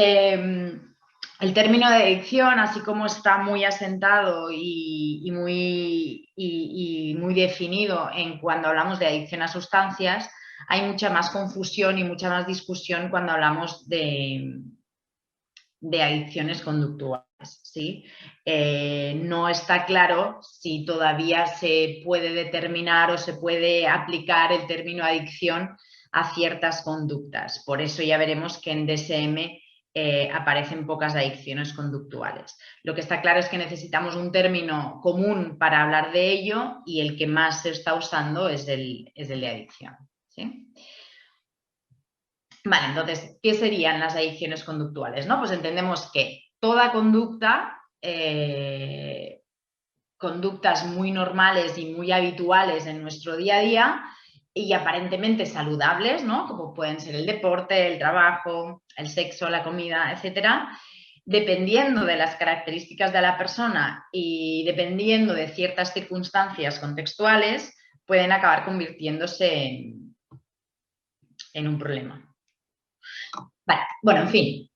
El término de adicción, así como está muy asentado y muy definido en cuando hablamos de adicción a sustancias, hay mucha más confusión y mucha más discusión cuando hablamos de adicciones conductuales, ¿sí? No está claro si todavía se puede determinar o se puede aplicar el término adicción a ciertas conductas. Por eso ya veremos que en DSM aparecen pocas adicciones conductuales. Lo que está claro es que necesitamos un término común para hablar de ello y el que más se está usando es el de adicción, ¿sí? Vale, entonces, ¿qué serían las adicciones conductuales? ¿No? Pues entendemos que toda conducta, conductas muy normales y muy habituales en nuestro día a día y aparentemente saludables, ¿no? Como pueden ser el deporte, el trabajo, el sexo, la comida, etcétera, dependiendo de las características de la persona y dependiendo de ciertas circunstancias contextuales, pueden acabar convirtiéndose en un problema. Vale, bueno, en fin.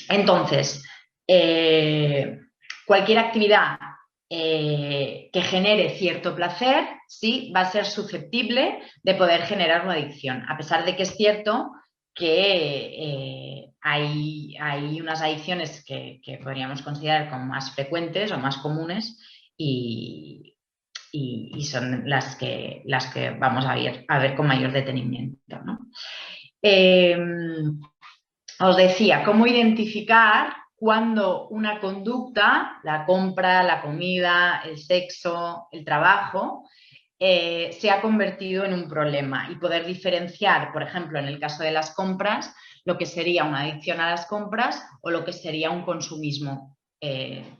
Entonces, cualquier actividad que genere cierto placer, sí, va a ser susceptible de poder generar una adicción, a pesar de que es cierto que hay unas adicciones que podríamos considerar como más frecuentes o más comunes y son las que vamos a ver con mayor detenimiento, ¿no? Os decía, cómo identificar cuando una conducta, la compra, la comida, el sexo, el trabajo, se ha convertido en un problema y poder diferenciar, por ejemplo, en el caso de las compras, lo que sería una adicción a las compras o lo que sería un consumismo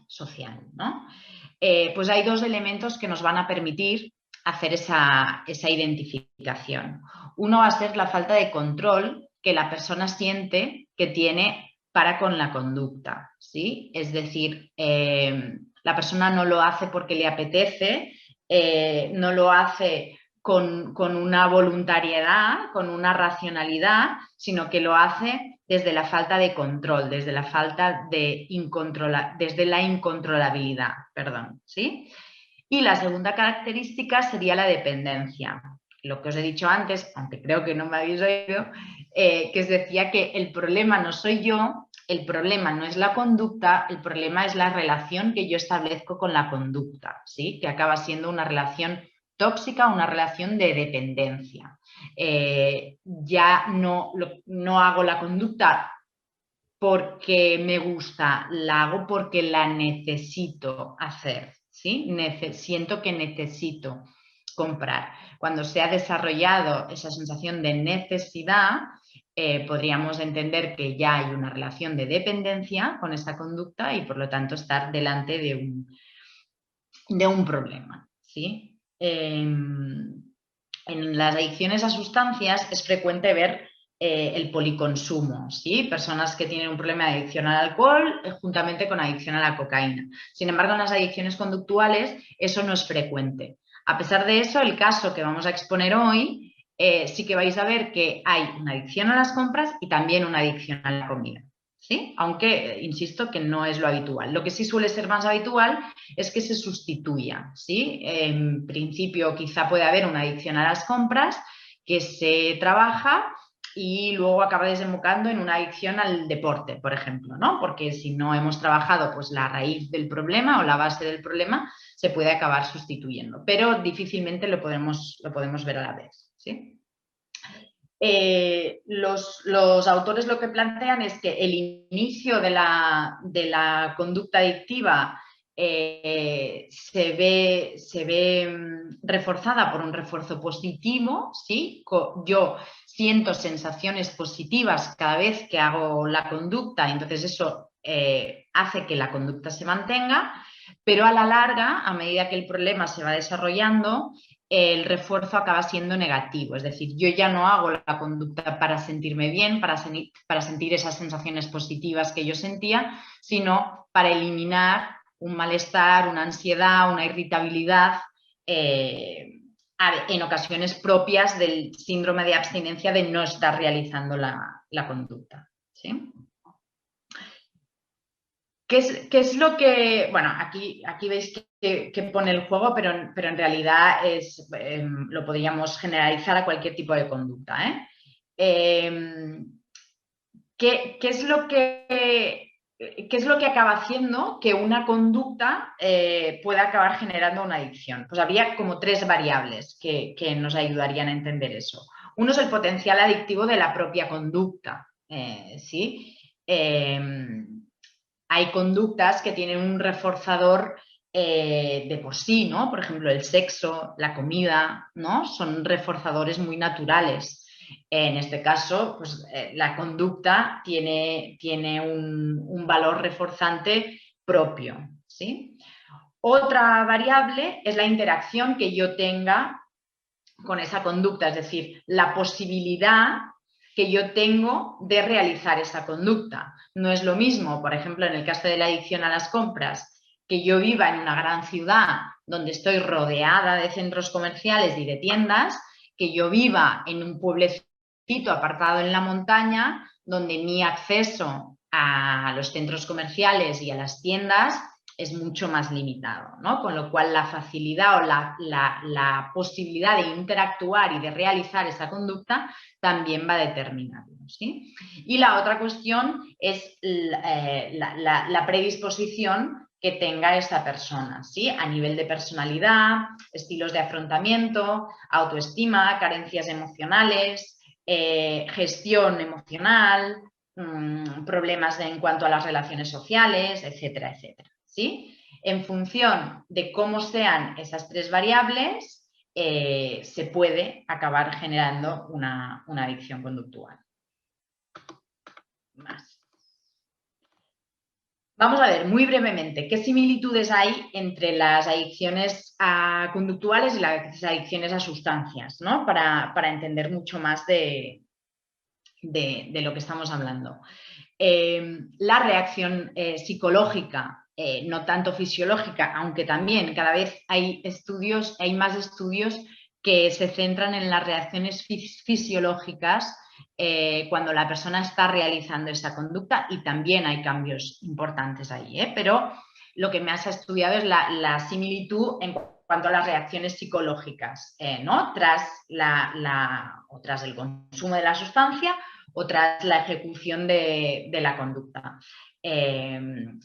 social, ¿no? Pues hay dos elementos que nos van a permitir hacer esa identificación. Uno va a ser la falta de control que la persona siente que tiene para con la conducta, ¿sí? Es decir, la persona no lo hace porque le apetece, no lo hace con una voluntariedad, con una racionalidad, sino que lo hace desde la falta de control, desde la falta de desde la incontrolabilidad, perdón, ¿sí? Y la segunda característica sería la dependencia. Lo que os he dicho antes, aunque creo que no me habéis oído, que os decía que el problema no soy yo, el problema no es la conducta, el problema es la relación que yo establezco con la conducta, ¿sí? Que acaba siendo una relación tóxica, una relación de dependencia. Ya no hago la conducta porque me gusta, la hago porque la necesito hacer, ¿sí? Siento que necesito comprar. Cuando se ha desarrollado esa sensación de necesidad, podríamos entender que ya hay una relación de dependencia con esa conducta y por lo tanto estar delante de un problema, ¿sí? En las adicciones a sustancias es frecuente ver el policonsumo, ¿sí? Personas que tienen un problema de adicción al alcohol juntamente con adicción a la cocaína. Sin embargo, en las adicciones conductuales eso no es frecuente. A pesar de eso, el caso que vamos a exponer hoy, sí que vais a ver que hay una adicción a las compras y también una adicción a la comida, ¿sí? Aunque, insisto, que no es lo habitual. Lo que sí suele ser más habitual es que se sustituya, ¿sí? En principio quizá puede haber una adicción a las compras que se trabaja y luego acaba desembocando en una adicción al deporte, por ejemplo, ¿no? Porque si no hemos trabajado pues la raíz del problema o la base del problema, se puede acabar sustituyendo, pero difícilmente lo podemos ver a la vez, ¿sí? Los autores lo que plantean es que el inicio de la conducta adictiva se ve reforzada por un refuerzo positivo, ¿sí? Yo siento sensaciones positivas cada vez que hago la conducta, entonces eso hace que la conducta se mantenga, pero a la larga, a medida que el problema se va desarrollando, el refuerzo acaba siendo negativo. Es decir, yo ya no hago la conducta para sentirme bien, para sentir esas sensaciones positivas que yo sentía, sino para eliminar un malestar, una ansiedad, una irritabilidad, en ocasiones propias del síndrome de abstinencia de no estar realizando la conducta, ¿sí? ¿Qué es lo que...? Bueno, aquí veis que pone el juego, pero en realidad lo podríamos generalizar a cualquier tipo de conducta. ¿Qué es lo que acaba haciendo que una conducta pueda acabar generando una adicción? Pues habría como 3 variables que nos ayudarían a entender eso. Uno es el potencial adictivo de la propia conducta, ¿sí? Hay conductas que tienen un reforzador de por sí, ¿no? Por ejemplo, el sexo, la comida, ¿no? Son reforzadores muy naturales. En este caso, pues, la conducta tiene un valor reforzante propio, ¿sí? Otra variable es la interacción que yo tenga con esa conducta, es decir, la posibilidad que yo tengo de realizar esa conducta. No es lo mismo, por ejemplo, en el caso de la adicción a las compras, que yo viva en una gran ciudad donde estoy rodeada de centros comerciales y de tiendas, que yo viva en un pueblecito apartado en la montaña, donde mi acceso a los centros comerciales y a las tiendas es mucho más limitado, ¿no? Con lo cual la facilidad o la posibilidad de interactuar y de realizar esa conducta también va a determinarlo, ¿sí? Y la otra cuestión es la predisposición que tenga esa persona, ¿sí? A nivel de personalidad, estilos de afrontamiento, autoestima, carencias emocionales, gestión emocional, problemas en cuanto a las relaciones sociales, etcétera, etcétera. ¿Sí? En función de cómo sean esas 3 variables, se puede acabar generando una adicción conductual. Más. Vamos a ver muy brevemente qué similitudes hay entre las adicciones conductuales y las adicciones a sustancias, ¿no? Para entender mucho más de lo que estamos hablando. La reacción psicológica, no tanto fisiológica, aunque también cada vez hay más estudios que se centran en las reacciones fisiológicas cuando la persona está realizando esa conducta, y también hay cambios importantes ahí, pero lo que más ha estudiado es la similitud en cuanto a las reacciones psicológicas, ¿no? Tras el consumo de la sustancia o tras la ejecución de la conducta. El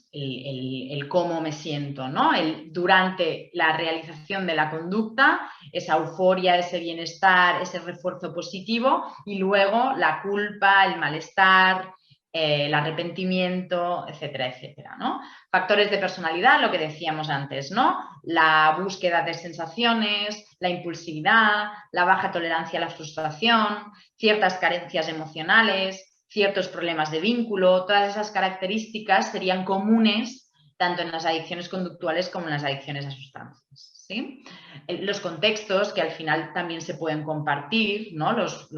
cómo me siento, ¿no? Durante la realización de la conducta, esa euforia, ese bienestar, ese refuerzo positivo, y luego la culpa, el malestar, el arrepentimiento, etcétera, etcétera, ¿no? Factores de personalidad, lo que decíamos antes, ¿no? La búsqueda de sensaciones, la impulsividad, la baja tolerancia a la frustración, ciertas carencias emocionales, ciertos problemas de vínculo, todas esas características serían comunes tanto en las adicciones conductuales como en las adicciones a sustancias, ¿sí? Los contextos que al final también se pueden compartir, ¿no? Los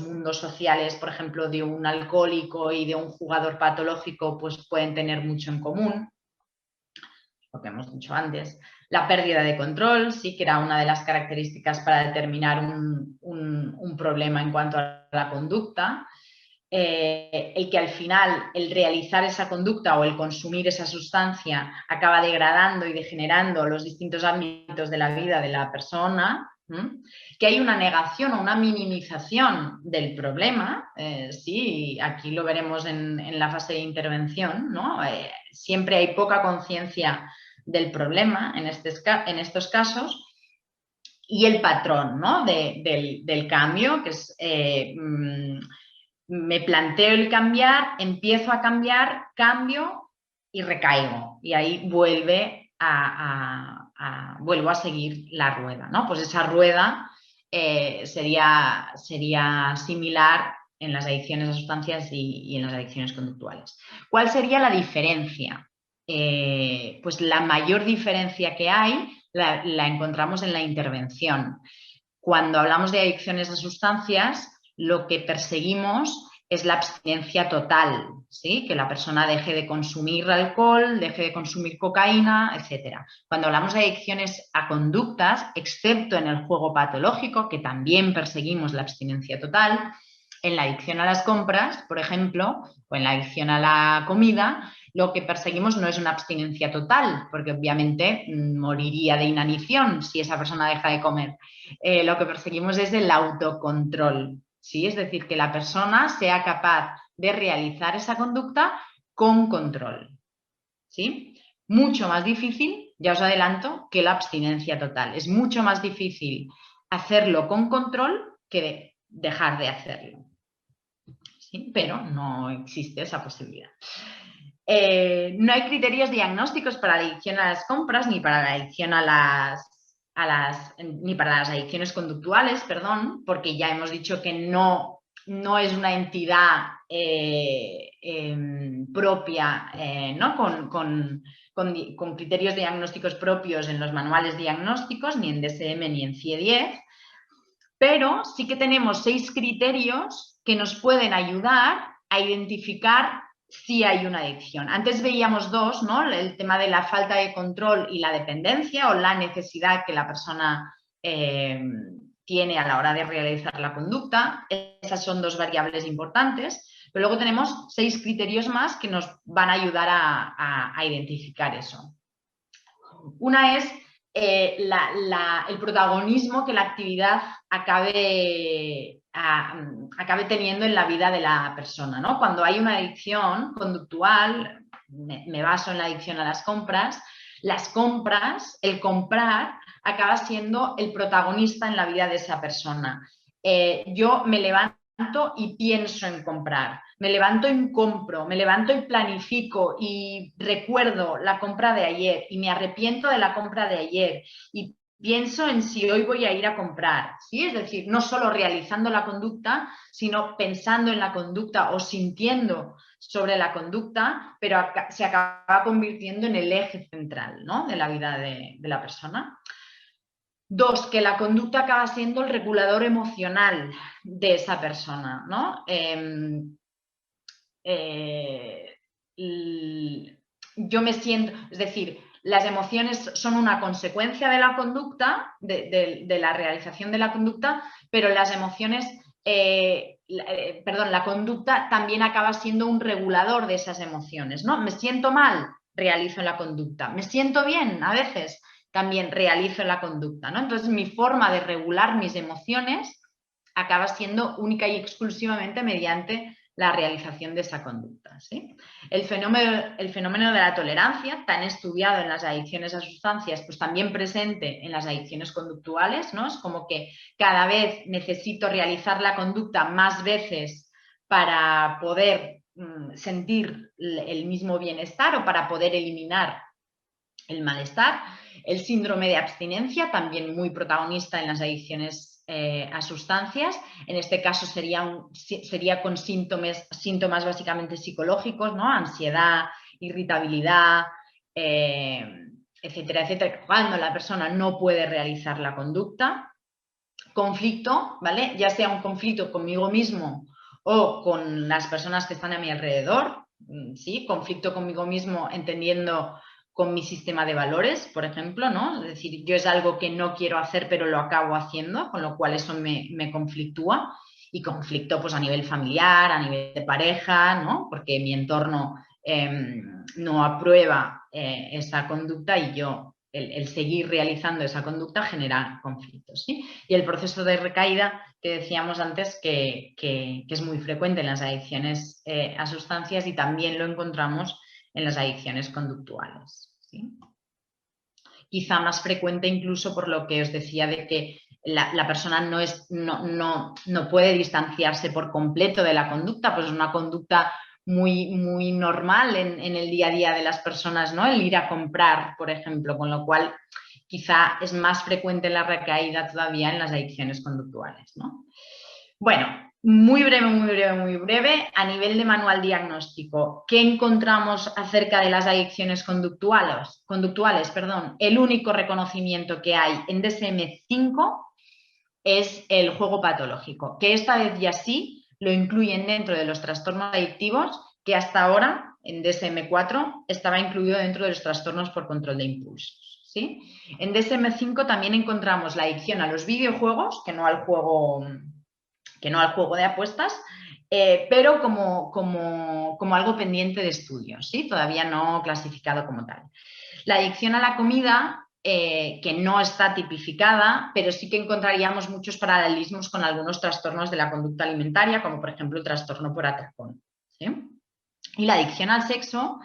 mundos sociales, por ejemplo, de un alcohólico y de un jugador patológico, pues pueden tener mucho en común, lo que hemos dicho antes. La pérdida de control, sí que era una de las características para determinar un problema en cuanto a la conducta. El que al final el realizar esa conducta o el consumir esa sustancia acaba degradando y degenerando los distintos ámbitos de la vida de la persona, que hay una negación o una minimización del problema, sí, aquí lo veremos en la fase de intervención, ¿no? Siempre hay poca conciencia del problema en estos casos, y el patrón, ¿no? del cambio, que es me planteo el cambiar, empiezo a cambiar, cambio y recaigo. Y ahí vuelvo a seguir la rueda, ¿no? Pues esa rueda sería similar en las adicciones a sustancias y en las adicciones conductuales. ¿Cuál sería la diferencia? Pues la mayor diferencia que hay la encontramos en la intervención. Cuando hablamos de adicciones a sustancias, lo que perseguimos es la abstinencia total, ¿sí? Que la persona deje de consumir alcohol, deje de consumir cocaína, etc. Cuando hablamos de adicciones a conductas, excepto en el juego patológico, que también perseguimos la abstinencia total, En la adicción a las compras, por ejemplo, o en la adicción a la comida, lo que perseguimos no es una abstinencia total, porque obviamente moriría de inanición si esa persona deja de comer. Lo que perseguimos es el autocontrol, ¿sí? Es decir, que la persona sea capaz de realizar esa conducta con control, ¿sí? Mucho más difícil, ya os adelanto, que la abstinencia total. Es mucho más difícil hacerlo con control que dejar de hacerlo, ¿sí? Pero no existe esa posibilidad. No hay criterios diagnósticos para la adicción a las compras ni para la adicción ni para las adicciones conductuales, perdón, porque ya hemos dicho que no es una entidad propia, ¿no? con criterios diagnósticos propios en los manuales diagnósticos, ni en DSM ni en CIE-10, pero sí que tenemos 6 criterios que nos pueden ayudar a identificar si hay una adicción. Antes veíamos 2, ¿no? El tema de la falta de control y la dependencia o la necesidad que la persona tiene a la hora de realizar la conducta. Esas son 2 variables importantes. Pero luego tenemos 6 criterios más que nos van a ayudar a identificar eso. Una es el protagonismo que la actividad acabe teniendo en la vida de la persona, ¿no? Cuando hay una adicción conductual, me baso en la adicción a las compras, el comprar, acaba siendo el protagonista en la vida de esa persona. Yo me levanto y pienso en comprar, me levanto y compro, me levanto y planifico y recuerdo la compra de ayer y me arrepiento de la compra de ayer y pienso en si hoy voy a ir a comprar, ¿sí? Es decir, no solo realizando la conducta, sino pensando en la conducta o sintiendo sobre la conducta, pero se acaba convirtiendo en el eje central, ¿no? De la vida de la persona. 2, que la conducta acaba siendo el regulador emocional de esa persona, ¿no? Yo me siento, es decir, las emociones son una consecuencia de la conducta, de la realización de la conducta, pero las emociones, la conducta también acaba siendo un regulador de esas emociones, ¿no? Me siento mal, realizo la conducta. Me siento bien, a veces también realizo la conducta, ¿no? Entonces, mi forma de regular mis emociones acaba siendo única y exclusivamente mediante la realización de esa conducta, ¿sí? El fenómeno de la tolerancia, tan estudiado en las adicciones a sustancias, pues también presente en las adicciones conductuales, ¿no? Es como que cada vez necesito realizar la conducta más veces para poder sentir el mismo bienestar o para poder eliminar el malestar. El síndrome de abstinencia, también muy protagonista en las adicciones a sustancias. En este caso sería con síntomas básicamente psicológicos, ¿no? Ansiedad, irritabilidad, etcétera, etcétera, cuando la persona no puede realizar la conducta. Conflicto, ¿vale? Ya sea un conflicto conmigo mismo o con las personas que están a mi alrededor, ¿sí? Conflicto conmigo mismo entendiendo con mi sistema de valores, por ejemplo, ¿no? Es decir, yo es algo que no quiero hacer pero lo acabo haciendo, con lo cual eso me conflictúa. Y conflicto pues a nivel familiar, a nivel de pareja, ¿no? Porque mi entorno no aprueba esa conducta y yo el seguir realizando esa conducta genera conflictos, ¿sí? Y el proceso de recaída que decíamos antes que es muy frecuente en las adicciones a sustancias y también lo encontramos en las adicciones conductuales, ¿sí? Quizá más frecuente incluso por lo que os decía de que la persona no puede distanciarse por completo de la conducta, pues es una conducta muy, muy normal en el día a día de las personas, ¿no? El ir a comprar, por ejemplo, con lo cual quizá es más frecuente la recaída todavía en las adicciones conductuales, ¿no? Bueno, muy breve, muy breve, muy breve. A nivel de manual diagnóstico, ¿qué encontramos acerca de las adicciones conductuales? El único reconocimiento que hay en DSM-5 es el juego patológico, que esta vez ya sí lo incluyen dentro de los trastornos adictivos, que hasta ahora en DSM-4 estaba incluido dentro de los trastornos por control de impulsos, ¿sí? En DSM-5 también encontramos la adicción a los videojuegos, que no al juego de apuestas, pero como algo pendiente de estudio, ¿sí? Todavía no clasificado como tal. La adicción a la comida, que no está tipificada, pero sí que encontraríamos muchos paralelismos con algunos trastornos de la conducta alimentaria, como por ejemplo el trastorno por atracón, ¿sí? Y la adicción al sexo,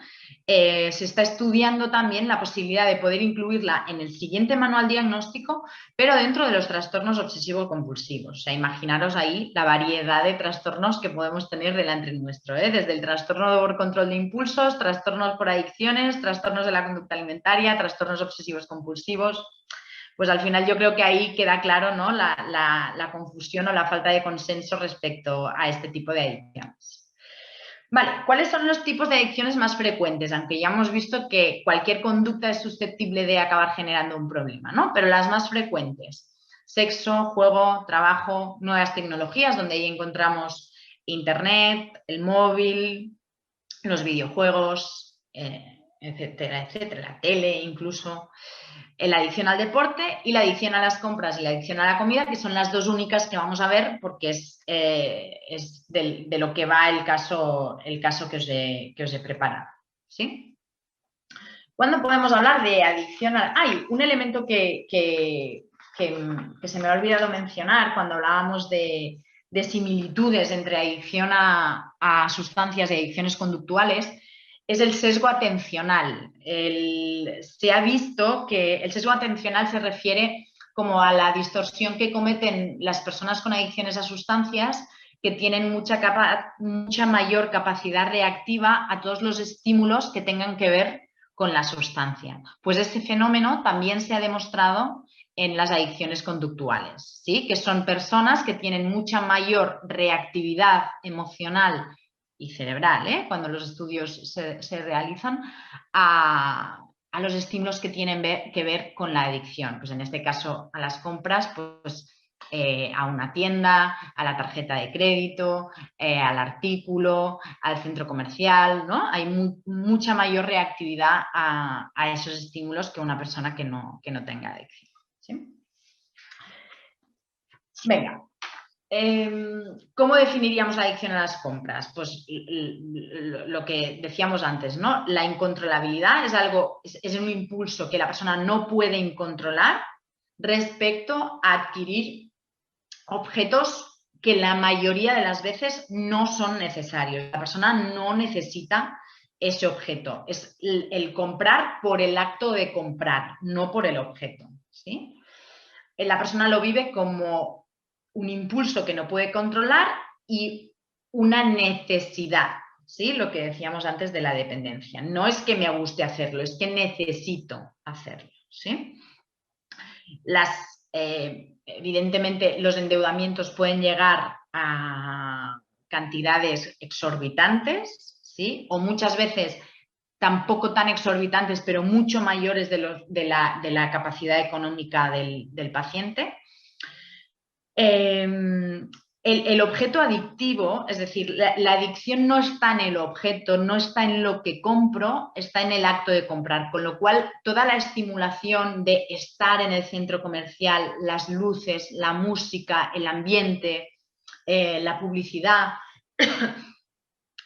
se está estudiando también la posibilidad de poder incluirla en el siguiente manual diagnóstico, pero dentro de los trastornos obsesivo-compulsivos. O sea, imaginaros ahí la variedad de trastornos que podemos tener delante nuestro, desde el trastorno por control de impulsos, trastornos por adicciones, trastornos de la conducta alimentaria, trastornos obsesivos-compulsivos. Pues al final yo creo que ahí queda claro, ¿no?, la confusión o la falta de consenso respecto a este tipo de adicciones. Vale, ¿cuáles son los tipos de adicciones más frecuentes? Aunque ya hemos visto que cualquier conducta es susceptible de acabar generando un problema, ¿no? Pero las más frecuentes: sexo, juego, trabajo, nuevas tecnologías, donde ahí encontramos internet, el móvil, los videojuegos, etcétera, etcétera, la tele incluso. La adicción al deporte y la adicción a las compras y la adicción a la comida, que son las dos únicas que vamos a ver porque es de lo que va el caso que os he preparado, ¿sí? ¿Cuándo podemos hablar de adicción a...? Hay un elemento que se me ha olvidado mencionar cuando hablábamos de similitudes entre adicción a sustancias y adicciones conductuales, es el sesgo atencional. Se ha visto que el sesgo atencional se refiere como a la distorsión que cometen las personas con adicciones a sustancias, que tienen mucha mayor capacidad reactiva a todos los estímulos que tengan que ver con la sustancia. Pues este fenómeno también se ha demostrado en las adicciones conductuales, ¿sí? Que son personas que tienen mucha mayor reactividad emocional y cerebral, cuando los estudios se realizan, a los estímulos que tienen que ver con la adicción. Pues en este caso a las compras, pues a una tienda, a la tarjeta de crédito, al artículo, al centro comercial, ¿no? Hay mucha mayor reactividad a esos estímulos que una persona que no tenga adicción, ¿sí? Venga. ¿Cómo definiríamos la adicción a las compras? Pues lo que decíamos antes, ¿no? La incontrolabilidad es un impulso que la persona no puede controlar respecto a adquirir objetos que la mayoría de las veces no son necesarios. La persona no necesita ese objeto. Es el comprar por el acto de comprar, no por el objeto, ¿sí? La persona lo vive como un impulso que no puede controlar y una necesidad, ¿sí? Lo que decíamos antes de la dependencia. No es que me guste hacerlo, es que necesito hacerlo, ¿sí? Evidentemente, los endeudamientos pueden llegar a cantidades exorbitantes, ¿sí? O muchas veces tampoco tan exorbitantes, pero mucho mayores de la capacidad económica del paciente. El objeto adictivo, es decir, la adicción no está en el objeto, no está en lo que compro, está en el acto de comprar, con lo cual toda la estimulación de estar en el centro comercial, las luces, la música, el ambiente, la publicidad,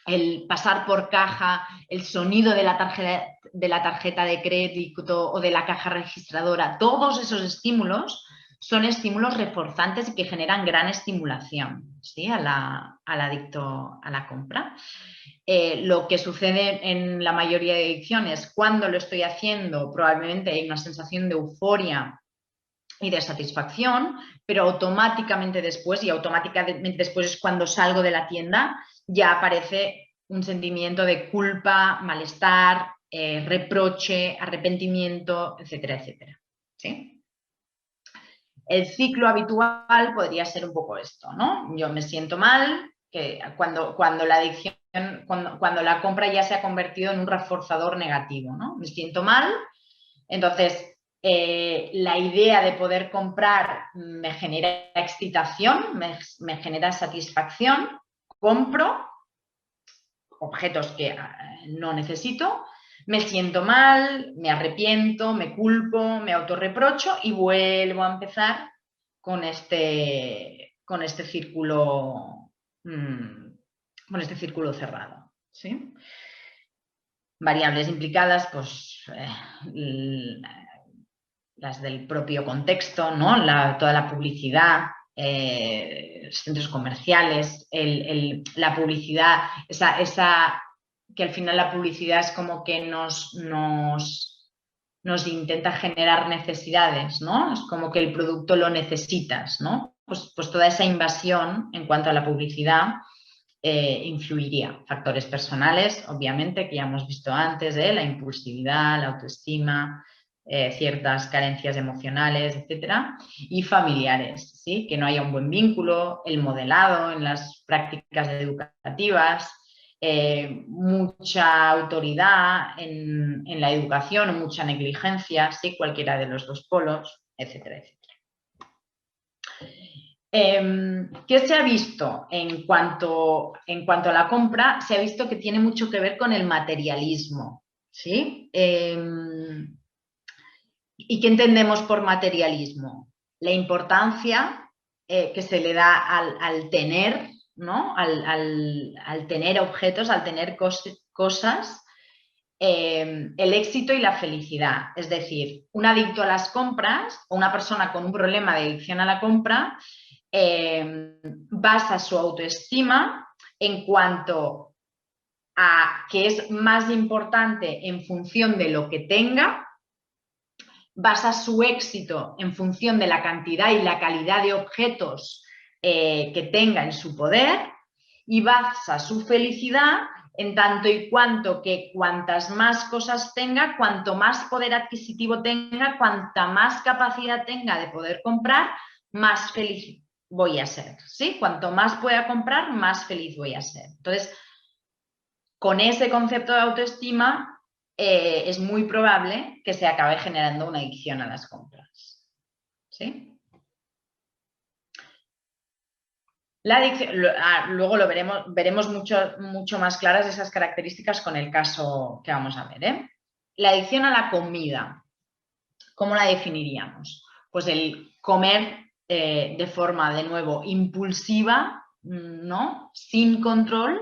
el pasar por caja, el sonido de la tarjeta de crédito o de la caja registradora, todos esos estímulos son estímulos reforzantes y que generan gran estimulación, ¿sí?, al adicto a la compra. Lo que sucede en la mayoría de adicciones, cuando lo estoy haciendo, probablemente hay una sensación de euforia y de satisfacción, pero automáticamente después es cuando salgo de la tienda, ya aparece un sentimiento de culpa, malestar, reproche, arrepentimiento, etcétera, etcétera, ¿sí? El ciclo habitual podría ser un poco esto, ¿no? Yo me siento mal, que cuando la adicción, cuando la compra ya se ha convertido en un reforzador negativo, ¿no? Me siento mal, entonces la idea de poder comprar me genera excitación, me genera satisfacción, compro objetos que no necesito, me siento mal, me arrepiento, me culpo, me autorreprocho y vuelvo a empezar con este círculo con este círculo cerrado, ¿sí? Variables implicadas, pues las del propio contexto, ¿no? Toda la publicidad, centros comerciales, la publicidad, que al final la publicidad es como que nos intenta generar necesidades, ¿no? Es como que el producto lo necesitas, ¿no? Pues toda esa invasión en cuanto a la publicidad influiría. Factores personales, obviamente, que ya hemos visto antes, la impulsividad, la autoestima, ciertas carencias emocionales, etcétera, y familiares, ¿sí? Que no haya un buen vínculo, el modelado en las prácticas educativas, mucha autoridad en la educación o mucha negligencia, ¿sí? Cualquiera de los dos polos, etcétera, etcétera. ¿Qué se ha visto en cuanto a la compra? Se ha visto que tiene mucho que ver con el materialismo, ¿sí? ¿Y qué entendemos por materialismo? La importancia que se le da al tener, ¿no? Al tener objetos, al tener cosas, el éxito y la felicidad. Es decir, un adicto a las compras o una persona con un problema de adicción a la compra basa su autoestima en cuanto a que es más importante en función de lo que tenga, basa su éxito en función de la cantidad y la calidad de objetos que tenga en su poder y basa su felicidad en tanto y cuanto que cuantas más cosas tenga, cuanto más poder adquisitivo tenga, cuanta más capacidad tenga de poder comprar, más feliz voy a ser, ¿sí? Cuanto más pueda comprar, más feliz voy a ser. Entonces, con ese concepto de autoestima, es muy probable que se acabe generando una adicción a las compras, ¿sí? La adicción, luego lo veremos mucho más claras esas características con el caso que vamos a ver, ¿eh? La adicción a la comida, ¿cómo la definiríamos? Pues el comer de forma, de nuevo, impulsiva, ¿no? Sin control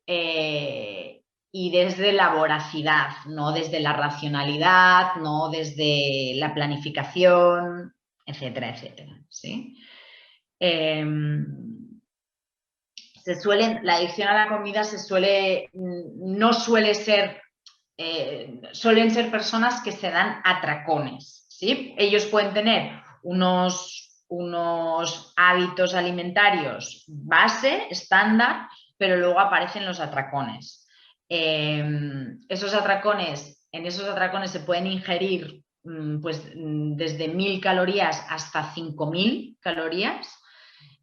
y desde la voracidad, no desde la racionalidad, no desde la planificación, etcétera, etcétera, ¿sí? La adicción a la comida no suele ser, suelen ser personas que se dan atracones, ¿sí? Ellos pueden tener unos hábitos alimentarios base, estándar, pero luego aparecen los atracones. En esos atracones se pueden ingerir pues, desde 1000 calorías hasta 5000 calorías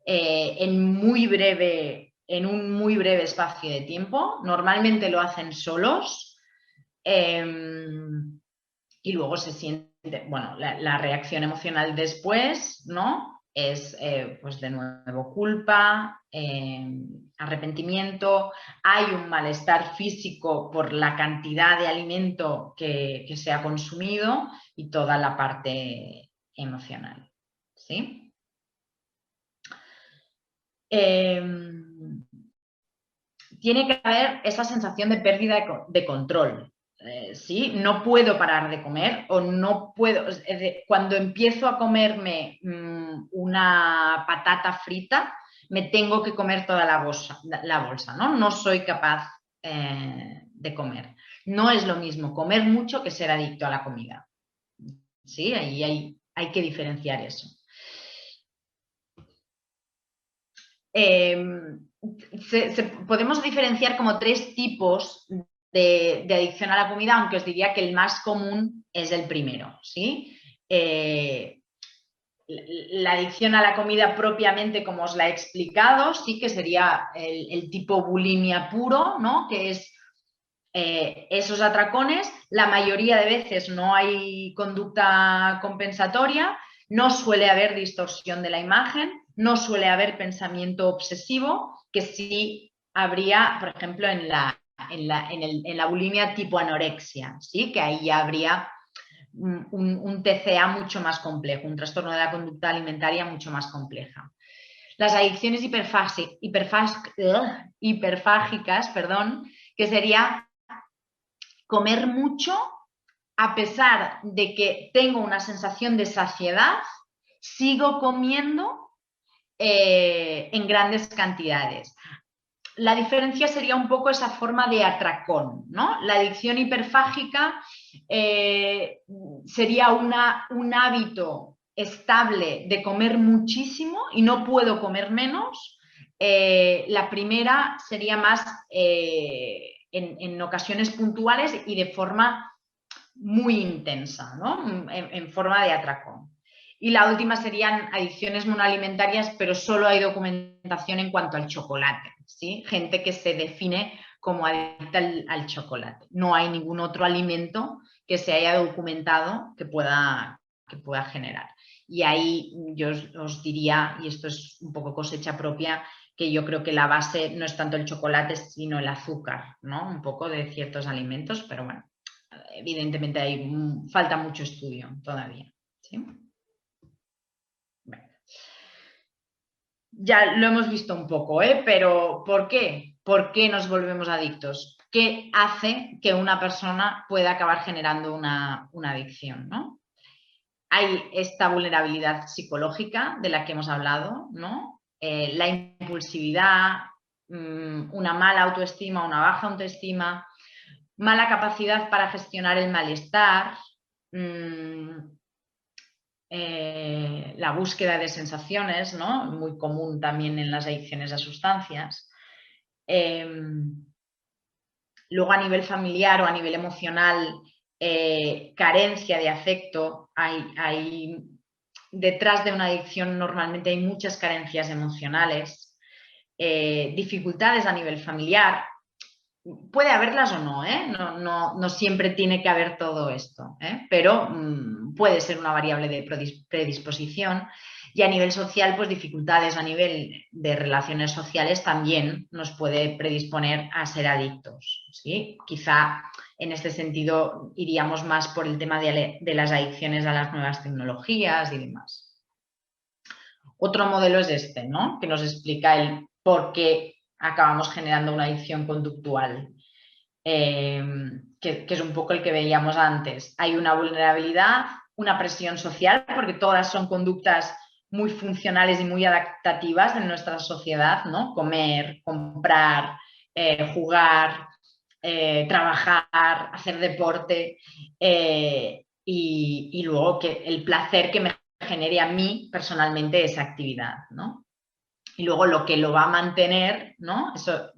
en un muy breve espacio de tiempo. Normalmente lo hacen solos y luego se siente, bueno, la reacción emocional después, ¿no? Es pues de nuevo culpa, arrepentimiento, hay un malestar físico por la cantidad de alimento que se ha consumido y toda la parte emocional, ¿sí? Tiene que haber esa sensación de pérdida de control. ¿Sí? No puedo parar de comer o no puedo... Cuando empiezo a comerme una patata frita, me tengo que comer toda la bolsa, ¿no? No soy capaz de comer. No es lo mismo comer mucho que ser adicto a la comida. ¿Sí? Ahí hay que diferenciar eso. Podemos diferenciar como 3 tipos de adicción a la comida, aunque os diría que el más común es el primero, ¿sí? La adicción a la comida propiamente, como os la he explicado, sí que sería el tipo bulimia puro, ¿no? Que es esos atracones. La mayoría de veces no hay conducta compensatoria, no suele haber distorsión de la imagen, no suele haber pensamiento obsesivo, que sí habría, por ejemplo, en la bulimia tipo anorexia, ¿sí? Que ahí ya habría un TCA mucho más complejo, un trastorno de la conducta alimentaria mucho más compleja. Las adicciones hiperfágicas, que sería comer mucho a pesar de que tengo una sensación de saciedad, sigo comiendo en grandes cantidades. La diferencia sería un poco esa forma de atracón, ¿no? La adicción hiperfágica sería un hábito estable de comer muchísimo y no puedo comer menos. La primera sería más en ocasiones puntuales y de forma muy intensa, ¿no? En forma de atracón. Y la última serían adicciones monoalimentarias, pero solo hay documentación en cuanto al chocolate, ¿sí? Gente que se define como adicta al chocolate. No hay ningún otro alimento que se haya documentado que pueda generar. Y ahí yo os diría, y esto es un poco cosecha propia, que yo creo que la base no es tanto el chocolate, sino el azúcar, ¿no? Un poco de ciertos alimentos, pero bueno, evidentemente falta mucho estudio todavía, ¿sí? Bueno, ya lo hemos visto un poco, pero ¿por qué? ¿Por qué nos volvemos adictos? ¿Qué hace que una persona pueda acabar generando una adicción, ¿no? Hay esta vulnerabilidad psicológica de la que hemos hablado, ¿no? La impulsividad, una mala autoestima, una baja autoestima, mala capacidad para gestionar el malestar, la búsqueda de sensaciones, ¿no? Muy común también en las adicciones a sustancias. Luego a nivel familiar o a nivel emocional, carencia de afecto. Detrás de una adicción normalmente hay muchas carencias emocionales, dificultades a nivel familiar. Puede haberlas o no, no siempre tiene que haber todo esto, pero puede ser una variable de predisposición. Y a nivel social, pues dificultades a nivel de relaciones sociales también nos puede predisponer a ser adictos, ¿sí? Quizá en este sentido iríamos más por el tema de las adicciones a las nuevas tecnologías y demás. Otro modelo es este, ¿no? Que nos explica el por qué acabamos generando una adicción conductual, que es un poco el que veíamos antes. Hay una vulnerabilidad, una presión social, porque todas son conductas muy funcionales y muy adaptativas en nuestra sociedad, ¿no? Comer, comprar, jugar, trabajar, hacer deporte, y luego que el placer que me genere a mí personalmente esa actividad, ¿no? Y luego lo que lo va a mantener, ¿no? Eso,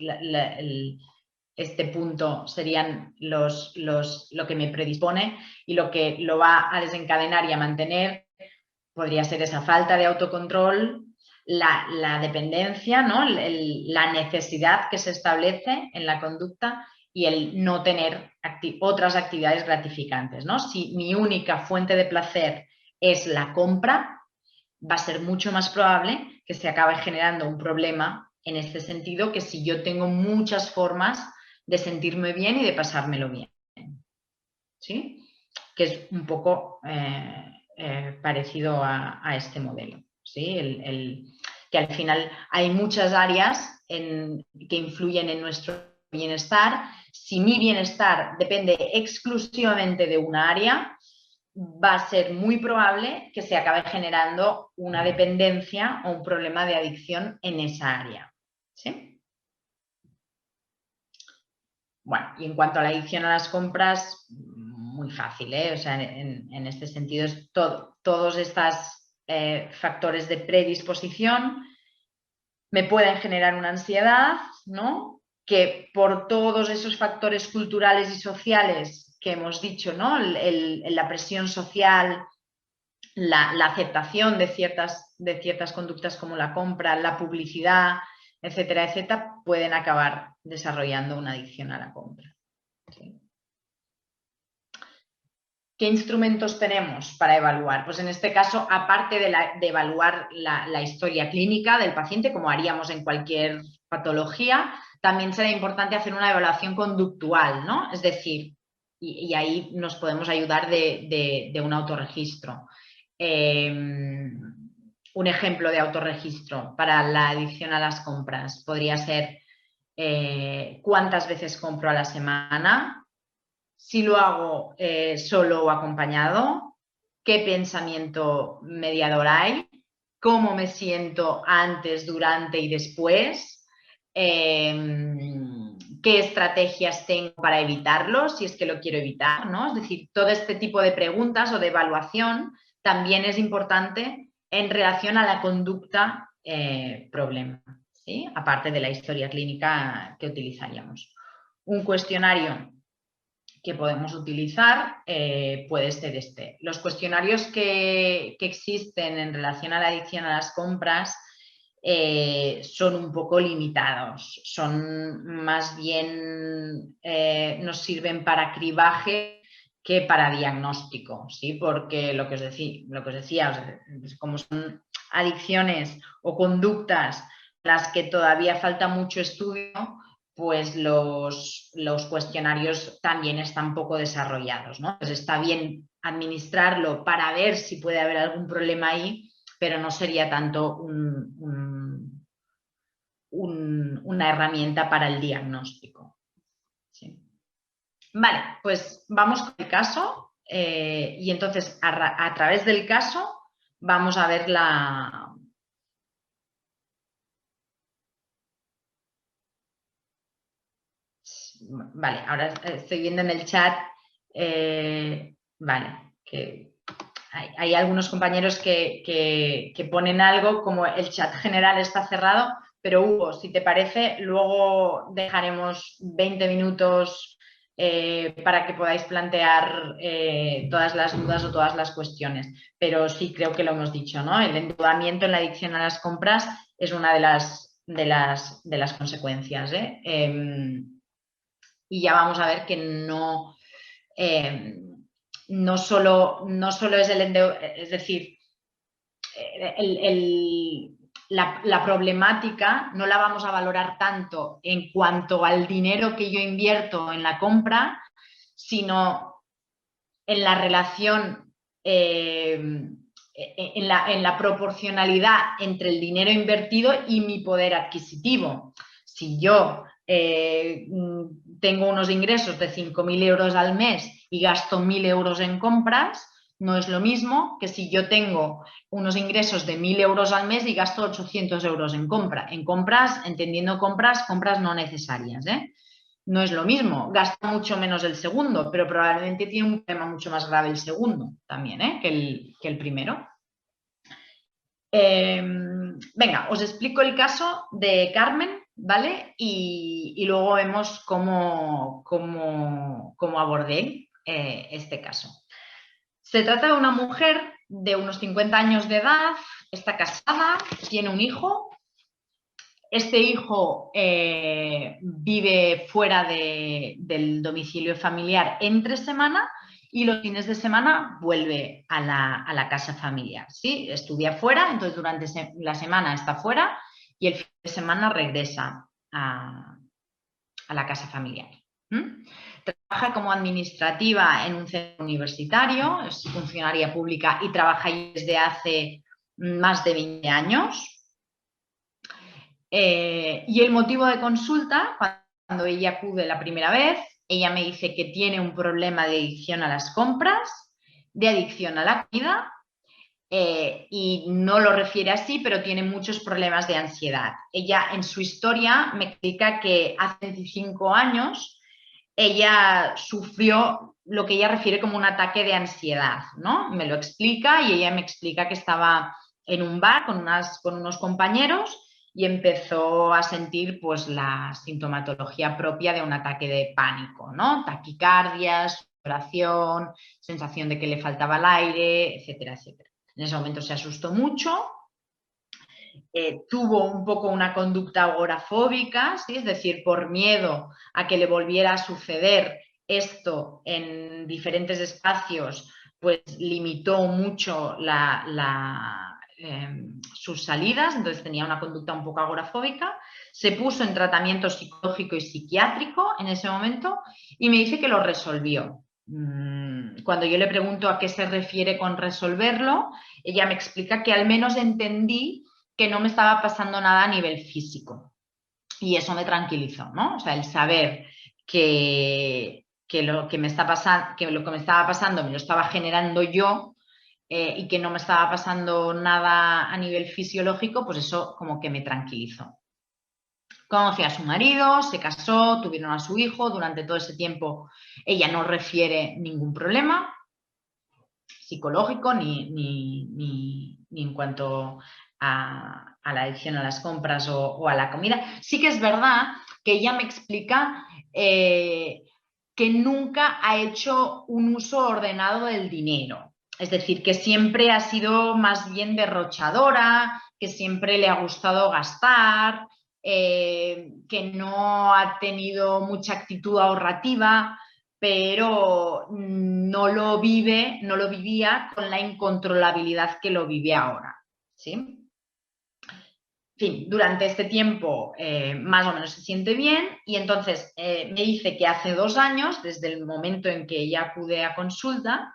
este punto serían lo que me predispone, y lo que lo va a desencadenar y a mantener podría ser esa falta de autocontrol, la dependencia, ¿no? La necesidad que se establece en la conducta y el no tener otras actividades gratificantes, ¿no? Si mi única fuente de placer es la compra, va a ser mucho más probable que se acabe generando un problema en este sentido, que si yo tengo muchas formas de sentirme bien y de pasármelo bien, ¿sí? Que es un poco parecido a este modelo, ¿sí? Que al final hay muchas áreas que influyen en nuestro bienestar. Si mi bienestar depende exclusivamente de una área, va a ser muy probable que se acabe generando una dependencia o un problema de adicción en esa área, ¿sí? Bueno, y en cuanto a la adicción a las compras, muy fácil, ¿eh? O sea, en este sentido es todos estos factores de predisposición me pueden generar una ansiedad, ¿no? Que por todos esos factores culturales y sociales que hemos dicho, ¿no? La presión social, la aceptación de ciertas conductas como la compra, la publicidad, etcétera, etcétera, pueden acabar desarrollando una adicción a la compra. ¿Sí? ¿Qué instrumentos tenemos para evaluar? Pues en este caso, aparte de evaluar la historia clínica del paciente, como haríamos en cualquier patología, también será importante hacer una evaluación conductual, ¿no? Es decir, y ahí nos podemos ayudar de un autorregistro. un ejemplo de autorregistro para la adicción a las compras podría ser cuántas veces compro a la semana, si lo hago solo o acompañado, qué pensamiento mediador hay, cómo me siento antes, durante y después, qué estrategias tengo para evitarlo, si es que lo quiero evitar, ¿no? Es decir, todo este tipo de preguntas o de evaluación también es importante en relación a la conducta problema, ¿sí? Aparte de la historia clínica que utilizaríamos. Un cuestionario que podemos utilizar puede ser este. Los cuestionarios que existen en relación a la adicción a las compras son un poco limitados, son más bien, nos sirven para cribaje que para diagnóstico, ¿sí? Porque lo que os decía, como son adicciones o conductas las que todavía falta mucho estudio, pues los cuestionarios también están poco desarrollados, ¿no? Pues está bien administrarlo para ver si puede haber algún problema ahí, pero no sería tanto una herramienta para el diagnóstico. Sí. Vale, pues vamos con el caso y entonces a través del caso vamos a ver la... Vale, ahora estoy viendo en el chat, vale, que hay algunos compañeros que ponen algo como el chat general está cerrado, pero Hugo, si te parece, luego dejaremos 20 minutos para que podáis plantear todas las dudas o todas las cuestiones. Pero sí creo que lo hemos dicho, ¿no? El endeudamiento en la adicción a las compras es una de las consecuencias, ¿eh? Y ya vamos a ver que no, no solo es el endeudamiento, es decir, la problemática no la vamos a valorar tanto en cuanto al dinero que yo invierto en la compra, sino en la relación, en la proporcionalidad entre el dinero invertido y mi poder adquisitivo. Si yo tengo unos ingresos de 5.000 euros al mes y gasto 1.000 euros en compras, no es lo mismo que si yo tengo unos ingresos de 1.000 euros al mes y gasto 800 euros en compras, entendiendo compras no necesarias, ¿eh? No es lo mismo, gasta mucho menos el segundo, pero probablemente tiene un tema mucho más grave el segundo también, ¿eh? que el primero. Venga, os explico el caso de Carmen, ¿vale? Y luego vemos cómo abordé este caso. Se trata de una mujer de unos 50 años de edad, está casada, tiene un hijo. Este hijo vive fuera del domicilio familiar entre semana y los fines de semana vuelve a la casa familiar, ¿sí? Estudia fuera, entonces durante la semana está fuera y el fin de semana regresa a la casa familiar. Trabaja como administrativa en un centro universitario, es funcionaria pública y trabaja ahí desde hace más de 20 años. Y el motivo de consulta, cuando ella acude la primera vez, ella me dice que tiene un problema de adicción a las compras, de adicción a la comida, y no lo refiere así, pero tiene muchos problemas de ansiedad. Ella en su historia me explica que hace 25 años ella sufrió lo que ella refiere como un ataque de ansiedad, ¿no? Me lo explica y ella me explica que estaba en un bar con unos compañeros y empezó a sentir pues la sintomatología propia de un ataque de pánico, ¿no? Taquicardias, sudoración, sensación de que le faltaba el aire, etcétera, etcétera. En ese momento se asustó mucho, tuvo un poco una conducta agorafóbica, ¿sí? Es decir, por miedo a que le volviera a suceder esto en diferentes espacios, pues limitó mucho sus salidas, entonces tenía una conducta un poco agorafóbica. Se puso en tratamiento psicológico y psiquiátrico en ese momento y me dice que lo resolvió, cuando yo le pregunto a qué se refiere con resolverlo, ella me explica que al menos entendí que no me estaba pasando nada a nivel físico. Y eso me tranquilizó, ¿no? O sea, el saber que lo que me estaba pasando me lo estaba generando yo, y que no me estaba pasando nada a nivel fisiológico, pues eso como que me tranquilizó. Conoció a su marido, se casó, tuvieron a su hijo. Durante todo ese tiempo ella no refiere ningún problema psicológico ni en cuanto a la adicción a las compras o a la comida. Sí que es verdad que ella me explica que nunca ha hecho un uso ordenado del dinero. Es decir, que siempre ha sido más bien derrochadora, que siempre le ha gustado gastar, que no ha tenido mucha actitud ahorrativa, pero no lo vivía con la incontrolabilidad que lo vive ahora, ¿sí? En fin, durante este tiempo más o menos se siente bien, y entonces me dice que hace 2 años, desde el momento en que ella acude a consulta,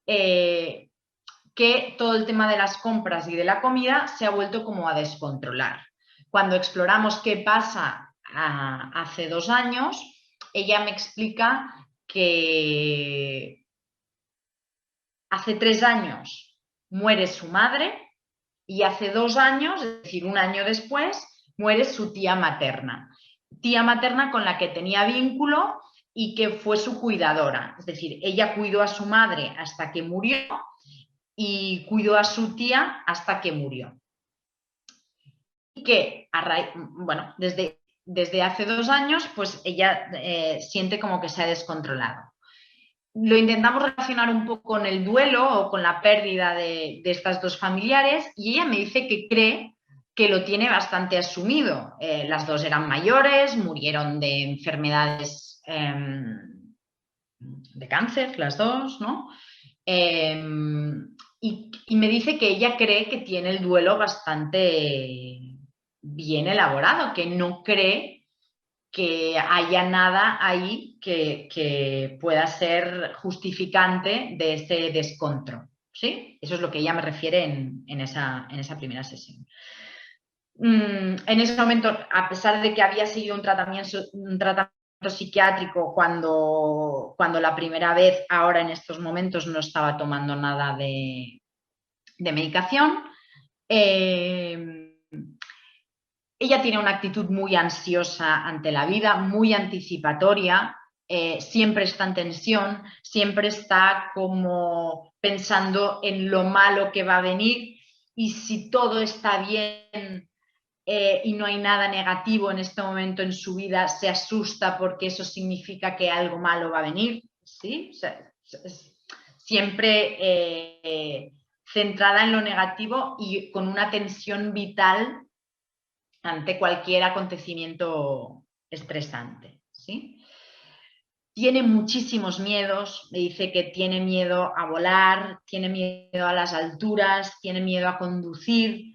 que todo el tema de las compras y de la comida se ha vuelto como a descontrolar. Cuando exploramos qué pasa hace 2 años, ella me explica que hace 3 años muere su madre y hace 2 años, es decir, 1 año después, muere su tía materna. Tía materna con la que tenía vínculo y que fue su cuidadora. Es decir, ella cuidó a su madre hasta que murió y cuidó a su tía hasta que murió. Y que, bueno, desde hace 2 años, pues ella siente como que se ha descontrolado. Lo intentamos relacionar un poco con el duelo o con la pérdida de estas 2 familiares, y ella me dice que cree que lo tiene bastante asumido. Las 2 eran mayores, murieron de enfermedades de cáncer, las 2, ¿no? Y me dice que ella cree que tiene el duelo bastante bien elaborado, que no cree que haya nada ahí que pueda ser justificante de ese descontrol, ¿sí? Eso es lo que ella me refiere en esa primera sesión. En ese momento, a pesar de que había seguido un tratamiento psiquiátrico cuando la primera vez, ahora en estos momentos no estaba tomando nada de medicación, ella tiene una actitud muy ansiosa ante la vida, muy anticipatoria, siempre está en tensión, siempre está como pensando en lo malo que va a venir, y si todo está bien y no hay nada negativo en este momento en su vida, se asusta porque eso significa que algo malo va a venir, ¿sí? O sea, siempre centrada en lo negativo y con una tensión vital ante cualquier acontecimiento estresante, ¿sí? Tiene muchísimos miedos. Me dice que tiene miedo a volar, tiene miedo a las alturas, tiene miedo a conducir,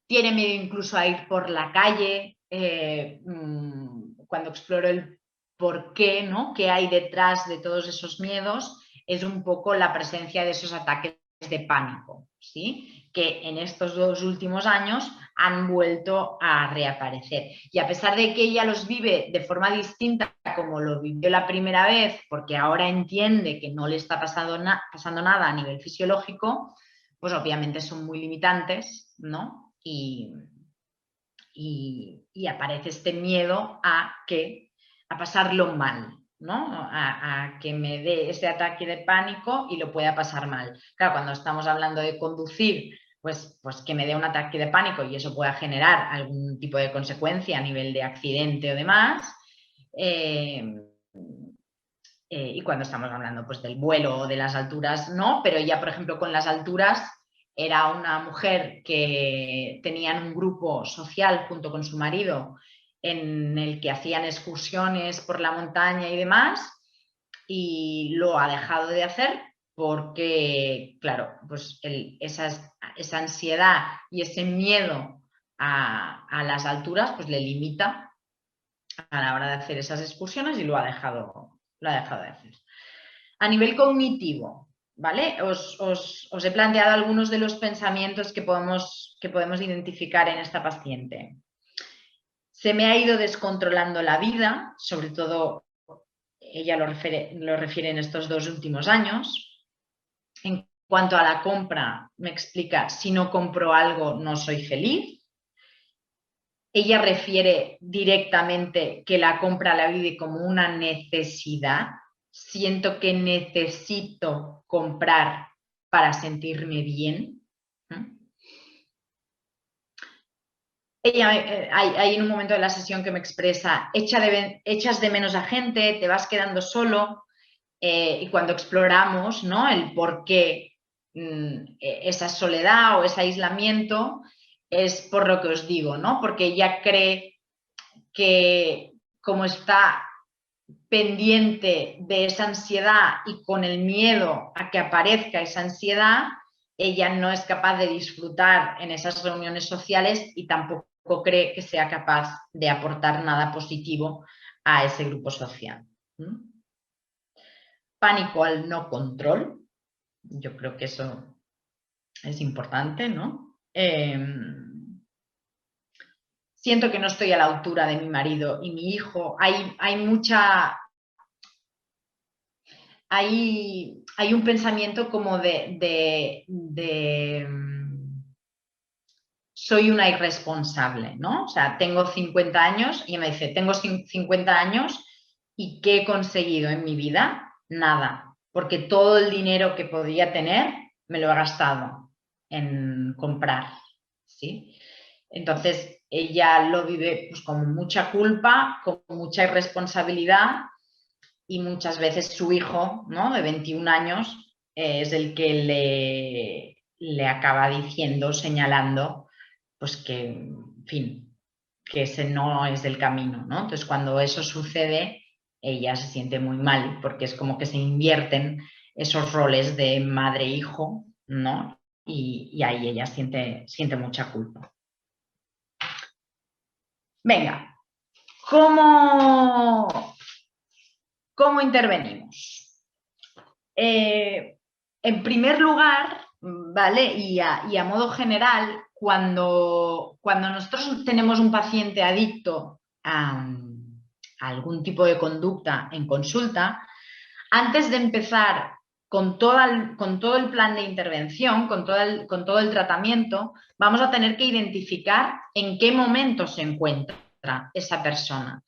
tiene miedo incluso a ir por la calle. Cuando exploro el por qué, ¿no?, qué hay detrás de todos esos miedos, es un poco la presencia de esos ataques de pánico, ¿sí?, que en estos 2 últimos años han vuelto a reaparecer. Y a pesar de que ella los vive de forma distinta como lo vivió la primera vez, porque ahora entiende que no le está pasando nada a nivel fisiológico, pues obviamente son muy limitantes, ¿no? Y aparece este miedo a pasarlo mal, ¿no? A que me dé ese ataque de pánico y lo pueda pasar mal. Claro, cuando estamos hablando de conducir, pues que me dé un ataque de pánico y eso pueda generar algún tipo de consecuencia a nivel de accidente o demás. Y cuando estamos hablando, pues, del vuelo o de las alturas, no, pero ella, por ejemplo, con las alturas, era una mujer que tenían un grupo social junto con su marido en el que hacían excursiones por la montaña y demás, y lo ha dejado de hacer porque, claro, pues esa ansiedad y ese miedo a las alturas, pues le limita a la hora de hacer esas excursiones, y lo ha dejado de hacer. A nivel cognitivo, ¿vale? Os he planteado algunos de los pensamientos que podemos identificar en esta paciente. Se me ha ido descontrolando la vida, sobre todo ella lo refiere en estos 2 últimos años. En cuanto a la compra, me explica, si no compro algo no soy feliz. Ella refiere directamente que la compra la vive como una necesidad. Siento que necesito comprar para sentirme bien. Ella, hay en un momento de la sesión que me expresa, echas de menos a gente, te vas quedando solo, y cuando exploramos, ¿no?, el por qué esa soledad o ese aislamiento, es por lo que os digo, ¿no?, porque ella cree que como está pendiente de esa ansiedad y con el miedo a que aparezca esa ansiedad, ella no es capaz de disfrutar en esas reuniones sociales y tampoco cree que sea capaz de aportar nada positivo a ese grupo social. Pánico al no control. Yo creo que eso es importante, ¿no? Siento que no estoy a la altura de mi marido y mi hijo. Hay un pensamiento como de soy una irresponsable, ¿no? O sea, tengo 50 años y me dice, tengo 50 años y ¿qué he conseguido en mi vida? Nada, porque todo el dinero que podía tener me lo he gastado en comprar, ¿sí? Entonces, ella lo vive pues con mucha culpa, con mucha irresponsabilidad, y muchas veces su hijo, ¿no?, de 21 años, es el que le acaba diciendo, señalando, pues que, en fin, que ese no es el camino, ¿no? Entonces, cuando eso sucede, ella se siente muy mal, porque es como que se invierten esos roles de madre-hijo, ¿no? Y ahí ella siente mucha culpa. Venga, ¿cómo intervenimos? En primer lugar, ¿vale? Y a modo general, cuando nosotros tenemos un paciente adicto a algún tipo de conducta en consulta, antes de empezar con todo el plan de intervención, con todo el tratamiento, vamos a tener que identificar en qué momento se encuentra esa persona.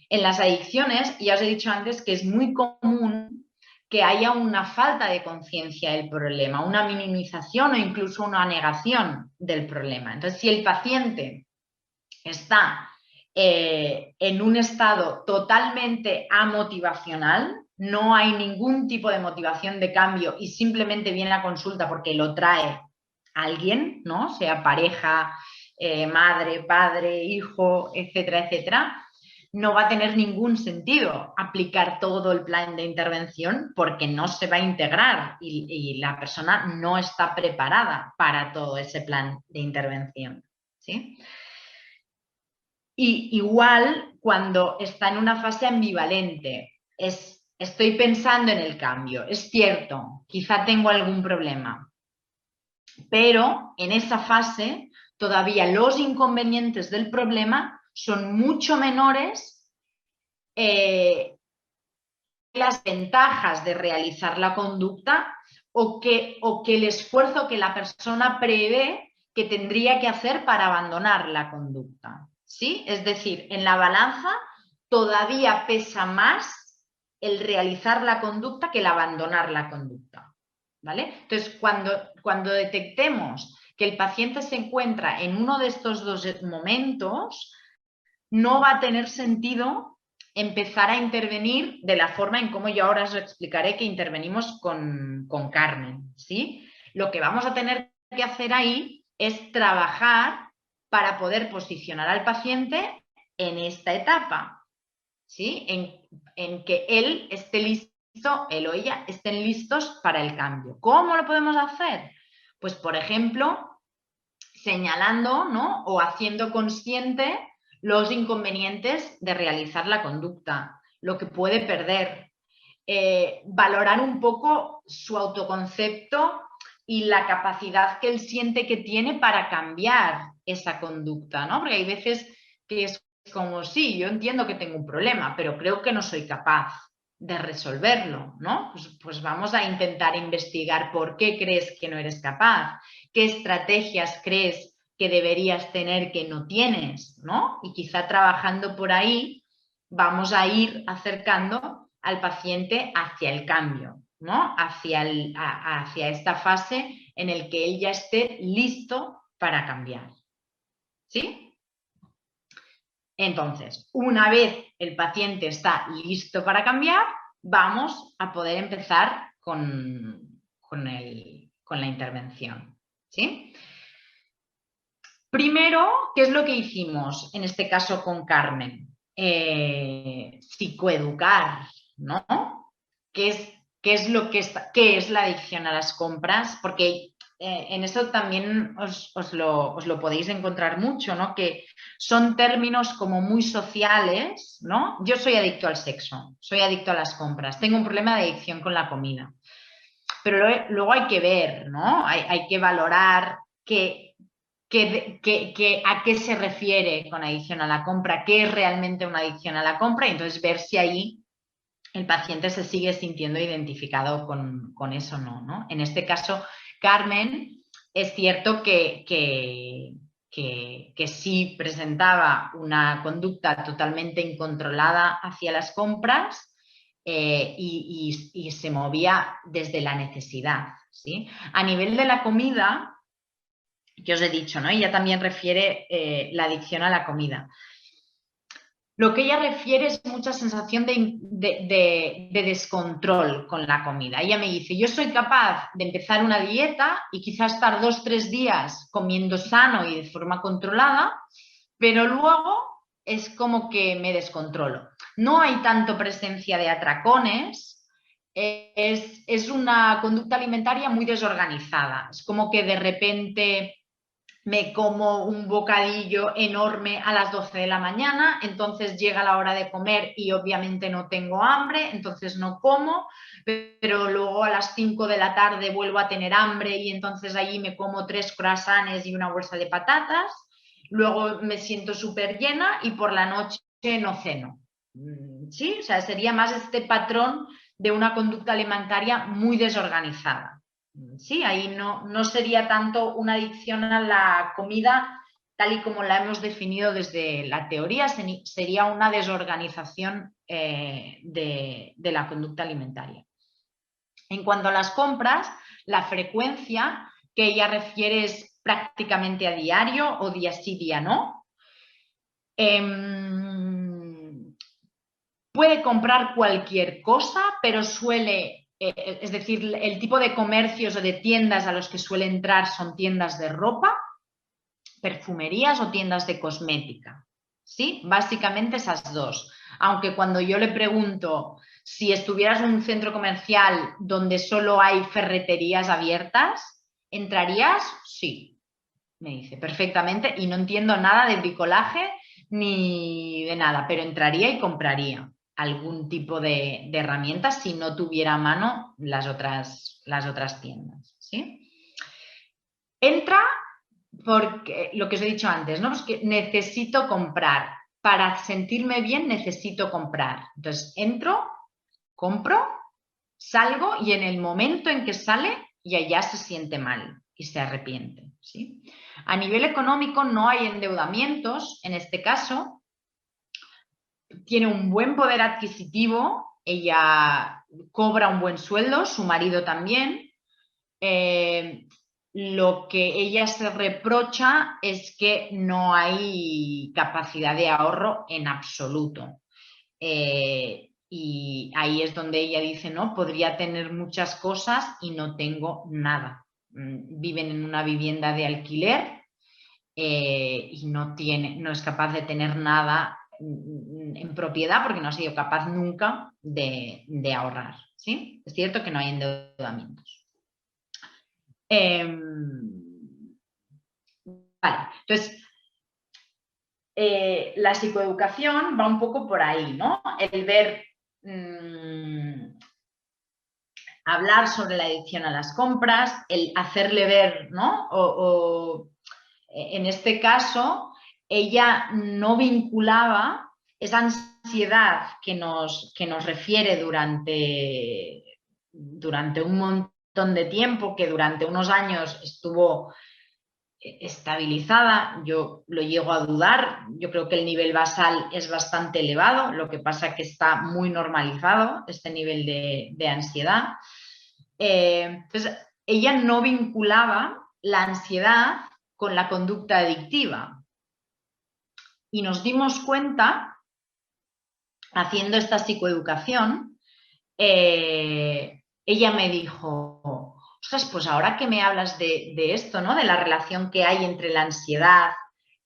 En las adicciones, ya os he dicho antes que es muy común que haya una falta de conciencia del problema, una minimización o incluso una negación del problema. Entonces, si el paciente está en un estado totalmente amotivacional, no hay ningún tipo de motivación de cambio y simplemente viene a consulta porque lo trae alguien, ¿no?, sea pareja, madre, padre, hijo, etcétera, etcétera, no va a tener ningún sentido aplicar todo el plan de intervención porque no se va a integrar y la persona no está preparada para todo ese plan de intervención, ¿sí? Y igual cuando está en una fase ambivalente, estoy pensando en el cambio, es cierto, quizá tengo algún problema, pero en esa fase todavía los inconvenientes del problema son mucho menores las ventajas de realizar la conducta o que el esfuerzo que la persona prevé que tendría que hacer para abandonar la conducta, ¿sí? Es decir, en la balanza todavía pesa más el realizar la conducta que el abandonar la conducta, ¿vale? Entonces, cuando detectemos que el paciente se encuentra en uno de estos dos momentos, no va a tener sentido empezar a intervenir de la forma en cómo yo ahora os explicaré que intervenimos con Carmen, ¿sí? Lo que vamos a tener que hacer ahí es trabajar para poder posicionar al paciente en esta etapa, ¿sí? En que él esté listo, él o ella estén listos para el cambio. ¿Cómo lo podemos hacer? Pues, por ejemplo, señalando, ¿no?, o haciendo consciente los inconvenientes de realizar la conducta, lo que puede perder, valorar un poco su autoconcepto y la capacidad que él siente que tiene para cambiar esa conducta, ¿no? Porque hay veces que es como, sí, yo entiendo que tengo un problema, pero creo que no soy capaz de resolverlo, ¿no? Pues vamos a intentar investigar por qué crees que no eres capaz, qué estrategias crees que deberías tener que no tienes, ¿no? Y quizá trabajando por ahí vamos a ir acercando al paciente hacia el cambio, ¿no? Hacia esta fase en el que él ya esté listo para cambiar. ¿Sí? Entonces, una vez el paciente está listo para cambiar, vamos a poder empezar con la intervención. ¿Sí? Primero, ¿qué es lo que hicimos en este caso con Carmen? Psicoeducar, ¿no? ¿Qué es la adicción a las compras? Porque en eso también os lo podéis encontrar mucho, ¿no? Que son términos como muy sociales, ¿no? Yo soy adicto al sexo, soy adicto a las compras, tengo un problema de adicción con la comida. Pero luego hay que ver, ¿no? Hay que valorar a qué se refiere con adicción a la compra, qué es realmente una adicción a la compra, y entonces ver si ahí el paciente se sigue sintiendo identificado con eso o no, ¿no? En este caso, Carmen, es cierto que sí presentaba una conducta totalmente incontrolada hacia las compras y se movía desde la necesidad, ¿sí? A nivel de la comida, que os he dicho, ¿no? Ella también refiere la adicción a la comida. Lo que ella refiere es mucha sensación de descontrol con la comida. Ella me dice, yo soy capaz de empezar una dieta y quizás estar 2 o 3 días comiendo sano y de forma controlada, pero luego es como que me descontrolo. No hay tanto presencia de atracones, es una conducta alimentaria muy desorganizada. Es como que de repente me como un bocadillo enorme a las 12 de la mañana, entonces llega la hora de comer y obviamente no tengo hambre, entonces no como, pero luego a las 5 de la tarde vuelvo a tener hambre y entonces allí me como 3 croissants y una bolsa de patatas, luego me siento súper llena y por la noche no ceno. ¿Sí? O sea, sería más este patrón de una conducta alimentaria muy desorganizada. Sí, ahí no sería tanto una adicción a la comida tal y como la hemos definido desde la teoría, sería una desorganización de la conducta alimentaria. En cuanto a las compras, la frecuencia que ella refiere es prácticamente a diario o día sí, día no. Puede comprar cualquier cosa, pero suele, es decir, el tipo de comercios o de tiendas a los que suele entrar son tiendas de ropa, perfumerías o tiendas de cosmética. ¿Sí? Básicamente esas dos. Aunque cuando yo le pregunto si estuvieras en un centro comercial donde solo hay ferreterías abiertas, ¿entrarías? Sí, me dice, perfectamente, y no entiendo nada de bricolaje ni de nada, pero entraría y compraría algún tipo de herramientas si no tuviera a mano las otras tiendas. ¿Sí? Entra porque lo que os he dicho antes, ¿no? Es que necesito comprar. Para sentirme bien necesito comprar. Entonces entro, compro, salgo y en el momento en que sale ya se siente mal y se arrepiente. ¿Sí? A nivel económico no hay endeudamientos, en este caso, tiene un buen poder adquisitivo, ella cobra un buen sueldo, su marido también. Lo que ella se reprocha es que no hay capacidad de ahorro en absoluto. Y ahí es donde ella dice, no, podría tener muchas cosas y no tengo nada. Viven en una vivienda de alquiler y no es capaz de tener nada en propiedad porque no ha sido capaz nunca de ahorrar. ¿Sí? Es cierto que no hay endeudamientos. Vale, entonces la psicoeducación va un poco por ahí, ¿no? El ver hablar sobre la adicción a las compras, el hacerle ver, ¿no? En este caso, ella no vinculaba esa ansiedad que nos refiere durante un montón de tiempo, que durante unos años estuvo estabilizada, yo lo llego a dudar, yo creo que el nivel basal es bastante elevado, lo que pasa es que está muy normalizado este nivel de ansiedad. Entonces, ella no vinculaba la ansiedad con la conducta adictiva y nos dimos cuenta, haciendo esta psicoeducación, ella me dijo, ostras, pues ahora que me hablas de esto, ¿no? De la relación que hay entre la ansiedad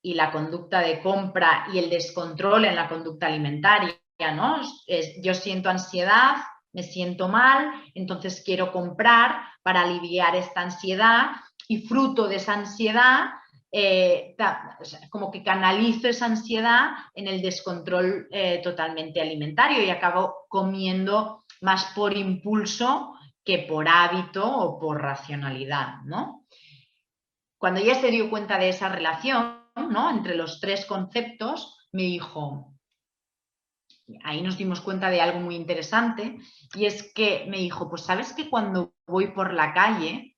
y la conducta de compra y el descontrol en la conducta alimentaria, ¿no? Yo siento ansiedad, me siento mal, entonces quiero comprar para aliviar esta ansiedad y fruto de esa ansiedad como que canalizo esa ansiedad en el descontrol totalmente alimentario y acabo comiendo más por impulso que por hábito o por racionalidad, ¿no? Cuando ella se dio cuenta de esa relación, ¿no?, entre los tres conceptos, me dijo, ahí nos dimos cuenta de algo muy interesante, y es que me dijo, pues sabes que cuando voy por la calle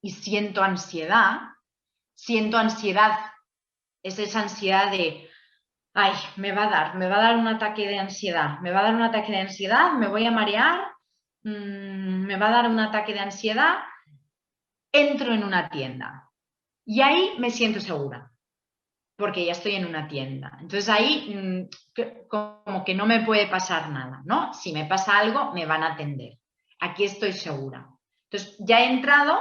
y siento ansiedad, es esa ansiedad de, ay, me va a dar un ataque de ansiedad, me va a dar un ataque de ansiedad, me voy a marear, me va a dar un ataque de ansiedad, entro en una tienda y ahí me siento segura, porque ya estoy en una tienda. Entonces ahí como que no me puede pasar nada, ¿no? Si me pasa algo, me van a atender. Aquí estoy segura. Entonces ya he entrado,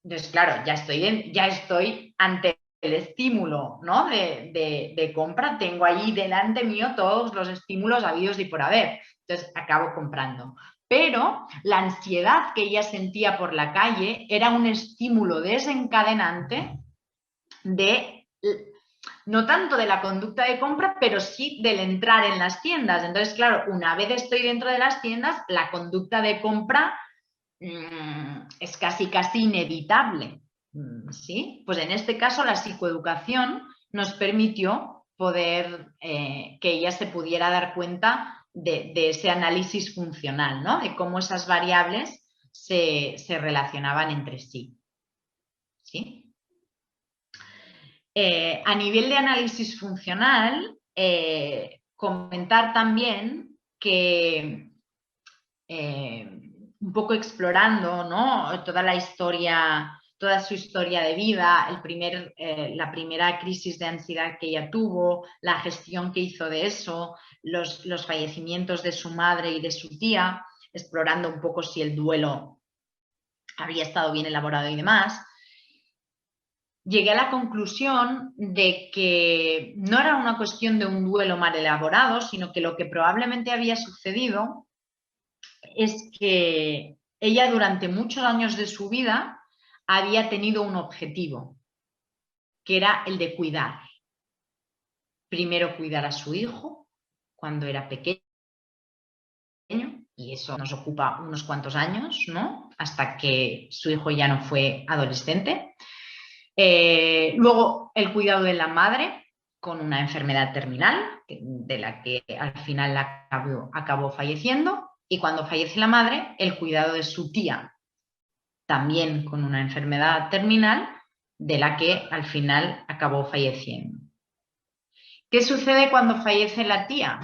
entonces claro, ya estoy ante el estímulo, ¿no?, de compra. Tengo allí delante mío todos los estímulos habidos y por haber. Entonces acabo comprando. Pero la ansiedad que ella sentía por la calle era un estímulo desencadenante de, no tanto de la conducta de compra, pero sí del entrar en las tiendas. Entonces, claro, una vez estoy dentro de las tiendas, la conducta de compra es casi inevitable, ¿sí? Pues en este caso la psicoeducación nos permitió poder que ella se pudiera dar cuenta de ese análisis funcional, ¿no?, de cómo esas variables se relacionaban entre sí, ¿sí? A nivel de análisis funcional, comentar también que un poco explorando, ¿no?, toda su historia de vida, la primera crisis de ansiedad que ella tuvo, la gestión que hizo de eso, los fallecimientos de su madre y de su tía, explorando un poco si el duelo había estado bien elaborado y demás, llegué a la conclusión de que no era una cuestión de un duelo mal elaborado, sino que lo que probablemente había sucedido es que ella durante muchos años de su vida había tenido un objetivo, que era el de cuidar. Primero cuidar a su hijo cuando era pequeño, y eso nos ocupa unos cuantos años, ¿no?, hasta que su hijo ya no fue adolescente. Luego el cuidado de la madre con una enfermedad terminal, de la que al final acabó falleciendo. Y cuando fallece la madre, el cuidado de su tía, también con una enfermedad terminal, de la que al final acabó falleciendo. ¿Qué sucede cuando fallece la tía?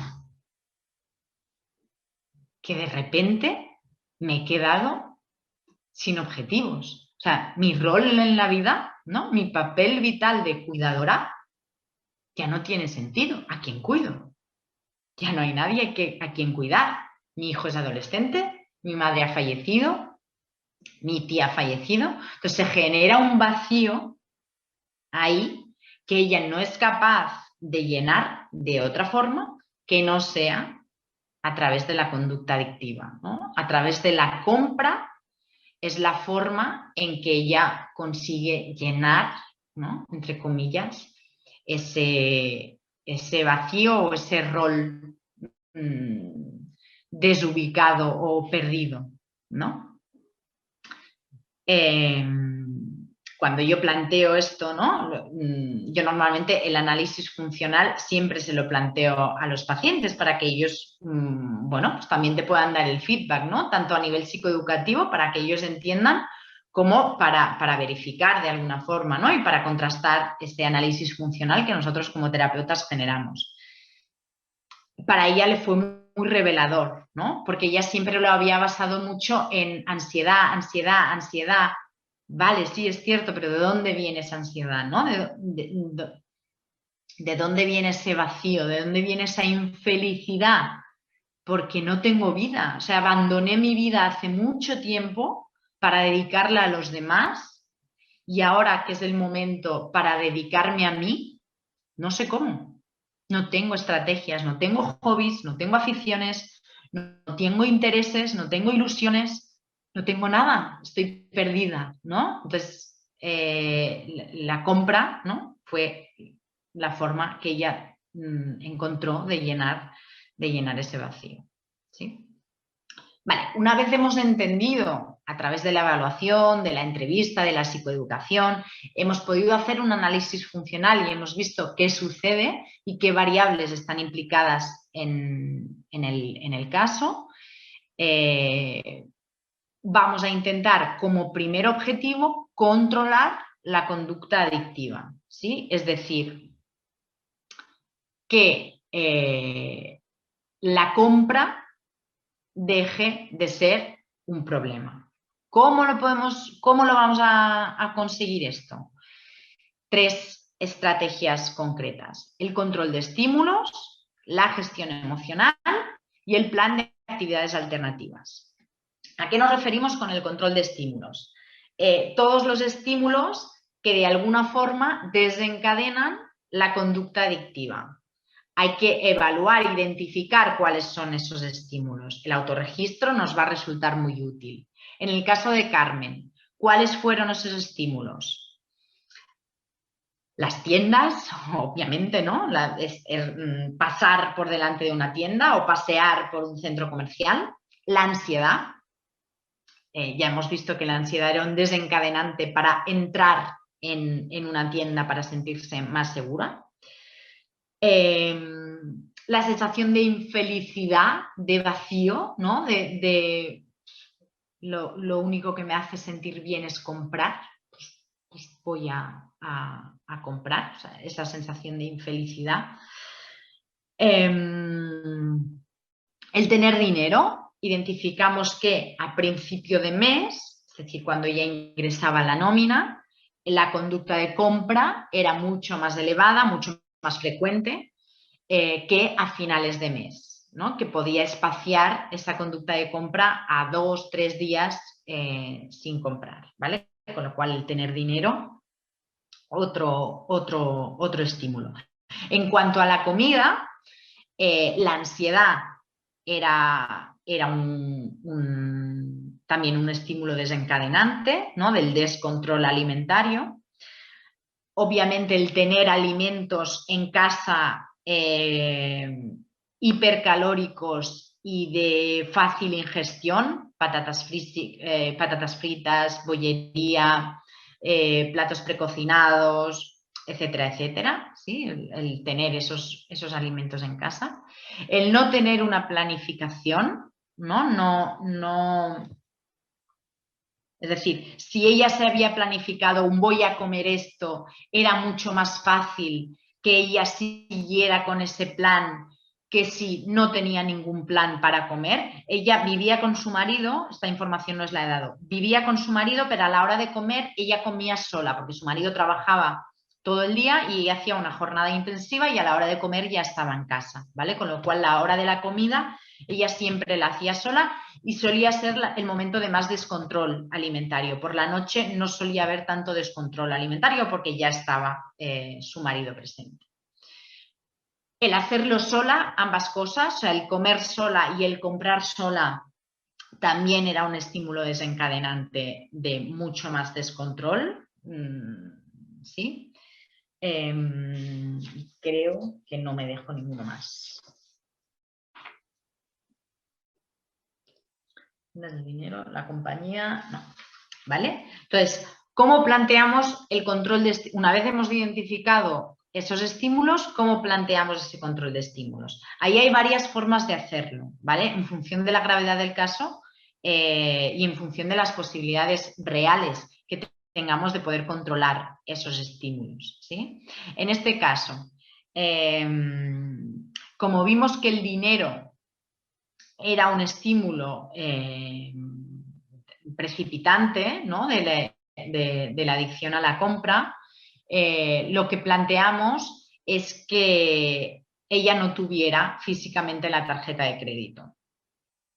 Que de repente me he quedado sin objetivos. O sea, mi rol en la vida, ¿no?, mi papel vital de cuidadora ya no tiene sentido. ¿A quién cuido? Ya no hay nadie a quien cuidar. Mi hijo es adolescente, mi madre ha fallecido, mi tía ha fallecido. Entonces se genera un vacío ahí que ella no es capaz de llenar de otra forma que no sea a través de la conducta adictiva, ¿no? A través de la compra es la forma en que ella consigue llenar, ¿no?, entre comillas, ese vacío o ese rol desubicado o perdido, ¿no? Cuando yo planteo esto, ¿no? Yo normalmente el análisis funcional siempre se lo planteo a los pacientes para que ellos, bueno, pues también te puedan dar el feedback, ¿no? Tanto a nivel psicoeducativo para que ellos entiendan como para verificar de alguna forma, ¿no? Y para contrastar este análisis funcional que nosotros como terapeutas generamos. Para ella le fue muy revelador, ¿no? Porque ella siempre lo había basado mucho en ansiedad, ansiedad, ansiedad. Vale, sí, es cierto, pero ¿de dónde viene esa ansiedad, no? ¿De dónde viene ese vacío? ¿De dónde viene esa infelicidad? Porque no tengo vida. O sea, abandoné mi vida hace mucho tiempo para dedicarla a los demás y ahora que es el momento para dedicarme a mí, no sé cómo. No tengo estrategias, no tengo hobbies, no tengo aficiones, no tengo intereses, no tengo ilusiones, no tengo nada, estoy perdida, ¿no? Entonces, la compra, ¿no? Fue la forma que ella encontró de llenar ese vacío, ¿sí? Vale, una vez hemos entendido a través de la evaluación, de la entrevista, de la psicoeducación, hemos podido hacer un análisis funcional y hemos visto qué sucede y qué variables están implicadas en el caso. Vamos a intentar como primer objetivo controlar la conducta adictiva, ¿sí? Es decir, que la compra deje de ser un problema. ¿Cómo lo vamos a conseguir esto? 3 estrategias concretas: el control de estímulos, la gestión emocional y el plan de actividades alternativas. ¿A qué nos referimos con el control de estímulos? Todos los estímulos que de alguna forma desencadenan la conducta adictiva. Hay que evaluar, identificar cuáles son esos estímulos. El autorregistro nos va a resultar muy útil. En el caso de Carmen, ¿cuáles fueron esos estímulos? Las tiendas, obviamente, ¿no? Pasar por delante de una tienda o pasear por un centro comercial. La ansiedad. Ya hemos visto que la ansiedad era un desencadenante para entrar en una tienda para sentirse más segura. La sensación de infelicidad, de vacío, ¿no? Lo único que me hace sentir bien es comprar, pues voy a comprar, o sea, esa sensación de infelicidad. El tener dinero, identificamos que a principio de mes, es decir, cuando ya ingresaba la nómina, la conducta de compra era mucho más elevada, mucho más frecuente que a finales de mes, ¿no? Que podía espaciar esa conducta de compra a 2, 3 días sin comprar, ¿vale? Con lo cual el tener dinero, otro estímulo. En cuanto a la comida, la ansiedad era también un estímulo desencadenante, ¿no? Del descontrol alimentario. Obviamente el tener alimentos en casa hipercalóricos y de fácil ingestión, patatas fritas, bollería, platos precocinados, etcétera, etcétera, ¿sí? El tener esos alimentos en casa. El no tener una planificación, ¿no? Es decir, si ella se había planificado un voy a comer esto, era mucho más fácil que ella siguiera con ese plan que si no tenía ningún plan para comer. Ella vivía con su marido, esta información no os la he dado, vivía con su marido, pero a la hora de comer ella comía sola, porque su marido trabajaba todo el día y ella hacía una jornada intensiva y a la hora de comer ya estaba en casa, ¿vale? Con lo cual la hora de la comida ella siempre la hacía sola y solía ser el momento de más descontrol alimentario. Por la noche no solía haber tanto descontrol alimentario porque ya estaba su marido presente. El hacerlo sola, ambas cosas, o sea, el comer sola y el comprar sola, también era un estímulo desencadenante de mucho más descontrol. ¿Sí? Creo que no me dejo ninguno más. Desde dinero, la compañía, no. ¿Vale? Entonces, ¿cómo planteamos el control de una vez hemos identificado esos estímulos, cómo planteamos ese control de estímulos? Ahí hay varias formas de hacerlo, ¿vale? En función de la gravedad del caso y en función de las posibilidades reales que tengamos de poder controlar esos estímulos, ¿sí? En este caso, como vimos que el dinero era un estímulo precipitante, ¿no? de la adicción a la compra, lo que planteamos es que ella no tuviera físicamente la tarjeta de crédito.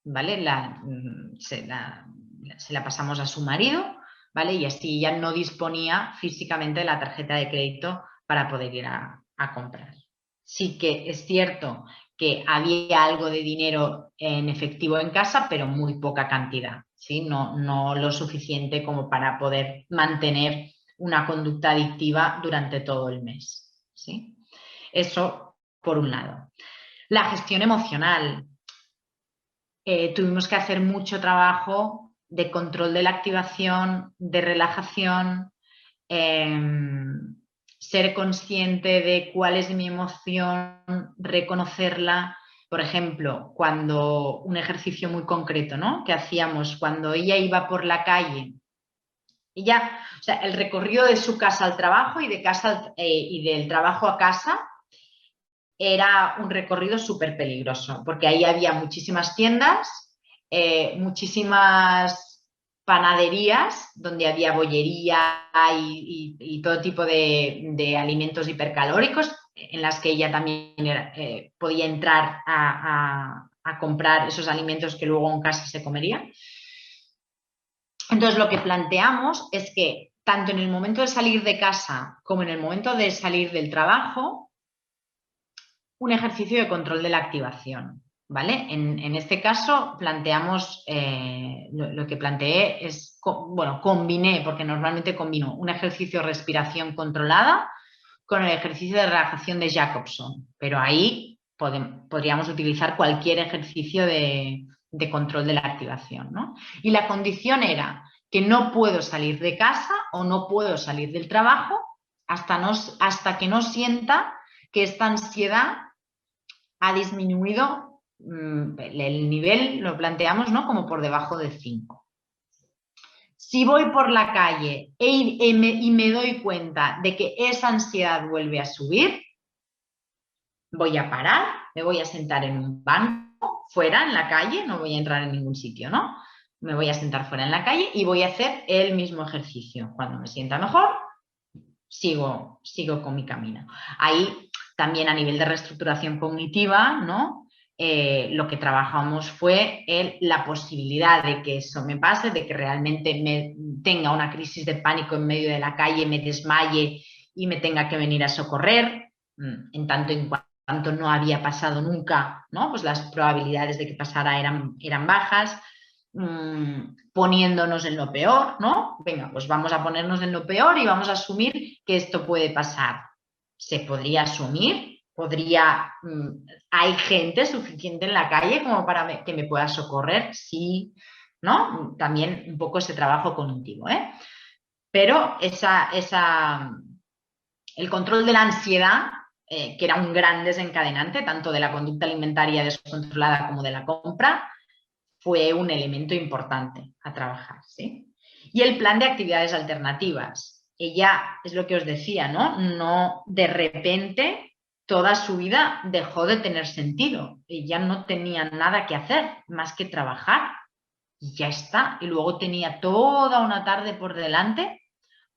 ¿Vale? Se la pasamos a su marido, ¿vale? Y así ella no disponía físicamente de la tarjeta de crédito para poder ir a comprar. Sí que es cierto que había algo de dinero en efectivo en casa, pero muy poca cantidad, ¿sí? No lo suficiente como para poder mantener una conducta adictiva durante todo el mes, ¿sí? Eso por un lado. La gestión emocional. Tuvimos que hacer mucho trabajo de control de la activación, de relajación, ser consciente de cuál es mi emoción, reconocerla. Por ejemplo, cuando un ejercicio muy concreto, ¿no? Que hacíamos cuando ella iba por la calle. Ella, o sea, el recorrido de su casa al trabajo y de casa y del trabajo a casa era un recorrido súper peligroso, porque ahí había muchísimas tiendas, muchísimas panaderías donde había bollería y todo tipo de alimentos hipercalóricos en las que ella también podía entrar a comprar esos alimentos que luego en casa se comería. Entonces lo que planteamos es que tanto en el momento de salir de casa como en el momento de salir del trabajo, un ejercicio de control de la activación, ¿vale? En este caso planteamos, lo que planteé es, bueno, combiné, porque normalmente combino un ejercicio de respiración controlada con el ejercicio de relajación de Jacobson, pero ahí podríamos utilizar cualquier ejercicio de control de la activación, ¿no? Y la condición era que no puedo salir de casa o no puedo salir del trabajo hasta que no sienta que esta ansiedad ha disminuido el nivel, lo planteamos, ¿no? Como por debajo de 5. Si voy por la calle y me doy cuenta de que esa ansiedad vuelve a subir, voy a parar, me voy a sentar en un banco, fuera, en la calle, no voy a entrar en ningún sitio, ¿no? Me voy a sentar fuera en la calle y voy a hacer el mismo ejercicio. Cuando me sienta mejor, sigo con mi camino. Ahí también a nivel de reestructuración cognitiva, ¿no? Lo que trabajamos fue la posibilidad de que eso me pase, de que realmente me tenga una crisis de pánico en medio de la calle, me desmaye y me tenga que venir a socorrer, en cuanto no había pasado nunca, ¿no? Pues las probabilidades de que pasara eran bajas. Poniéndonos en lo peor, ¿no? Venga, pues vamos a ponernos en lo peor y vamos a asumir que esto puede pasar. Se podría asumir, hay gente suficiente en la calle como para que me pueda socorrer, sí, ¿no? También un poco ese trabajo cognitivo, ¿eh? Pero el control de la ansiedad, que era un gran desencadenante, tanto de la conducta alimentaria descontrolada como de la compra, fue un elemento importante a trabajar, ¿sí? Y el plan de actividades alternativas. Ella, es lo que os decía, ¿no? No de repente toda su vida dejó de tener sentido. Ella no tenía nada que hacer más que trabajar y ya está. Y luego tenía toda una tarde por delante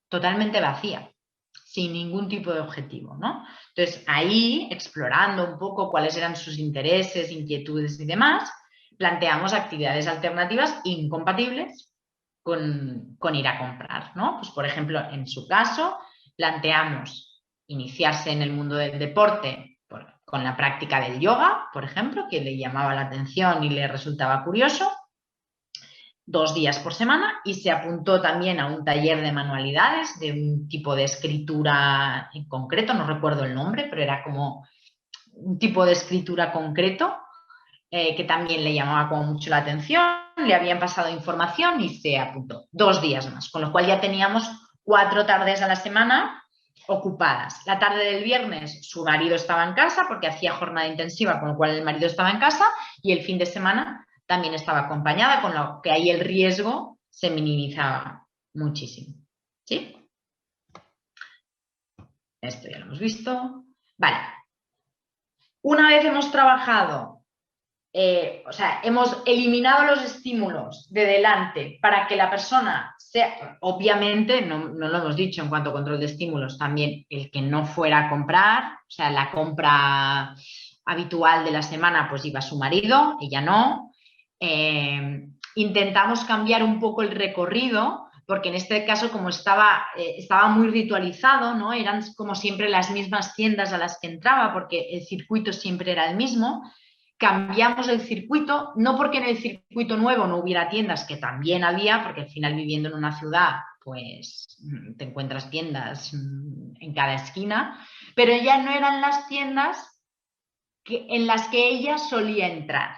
totalmente vacía, sin ningún tipo de objetivo, ¿no? Entonces ahí, explorando un poco cuáles eran sus intereses, inquietudes y demás, planteamos actividades alternativas incompatibles con ir a comprar, ¿no? Pues por ejemplo, en su caso, planteamos iniciarse en el mundo del deporte con la práctica del yoga, por ejemplo, que le llamaba la atención y le resultaba curioso, 2 días por semana, y se apuntó también a un taller de manualidades, de un tipo de escritura en concreto, no recuerdo el nombre, pero era como un tipo de escritura concreto, que también le llamaba como mucho la atención, le habían pasado información y se apuntó 2 días más, con lo cual ya teníamos 4 tardes a la semana ocupadas. La tarde del viernes su marido estaba en casa porque hacía jornada intensiva, con lo cual el marido estaba en casa, y el fin de semana también estaba acompañada, con lo que ahí el riesgo se minimizaba muchísimo. ¿Sí? Esto ya lo hemos visto. Vale. Una vez hemos trabajado, o sea, hemos eliminado los estímulos de delante para que la persona sea, obviamente, no lo hemos dicho en cuanto a control de estímulos, también el que no fuera a comprar, o sea, la compra habitual de la semana, pues iba su marido, ella no. Intentamos cambiar un poco el recorrido, porque en este caso, como estaba muy ritualizado, ¿no? Eran como siempre las mismas tiendas a las que entraba, porque el circuito siempre era el mismo. Cambiamos el circuito, no porque en el circuito nuevo no hubiera tiendas, que también había, porque al final viviendo en una ciudad, pues te encuentras tiendas en cada esquina, pero ya no eran las tiendas en las que ella solía entrar.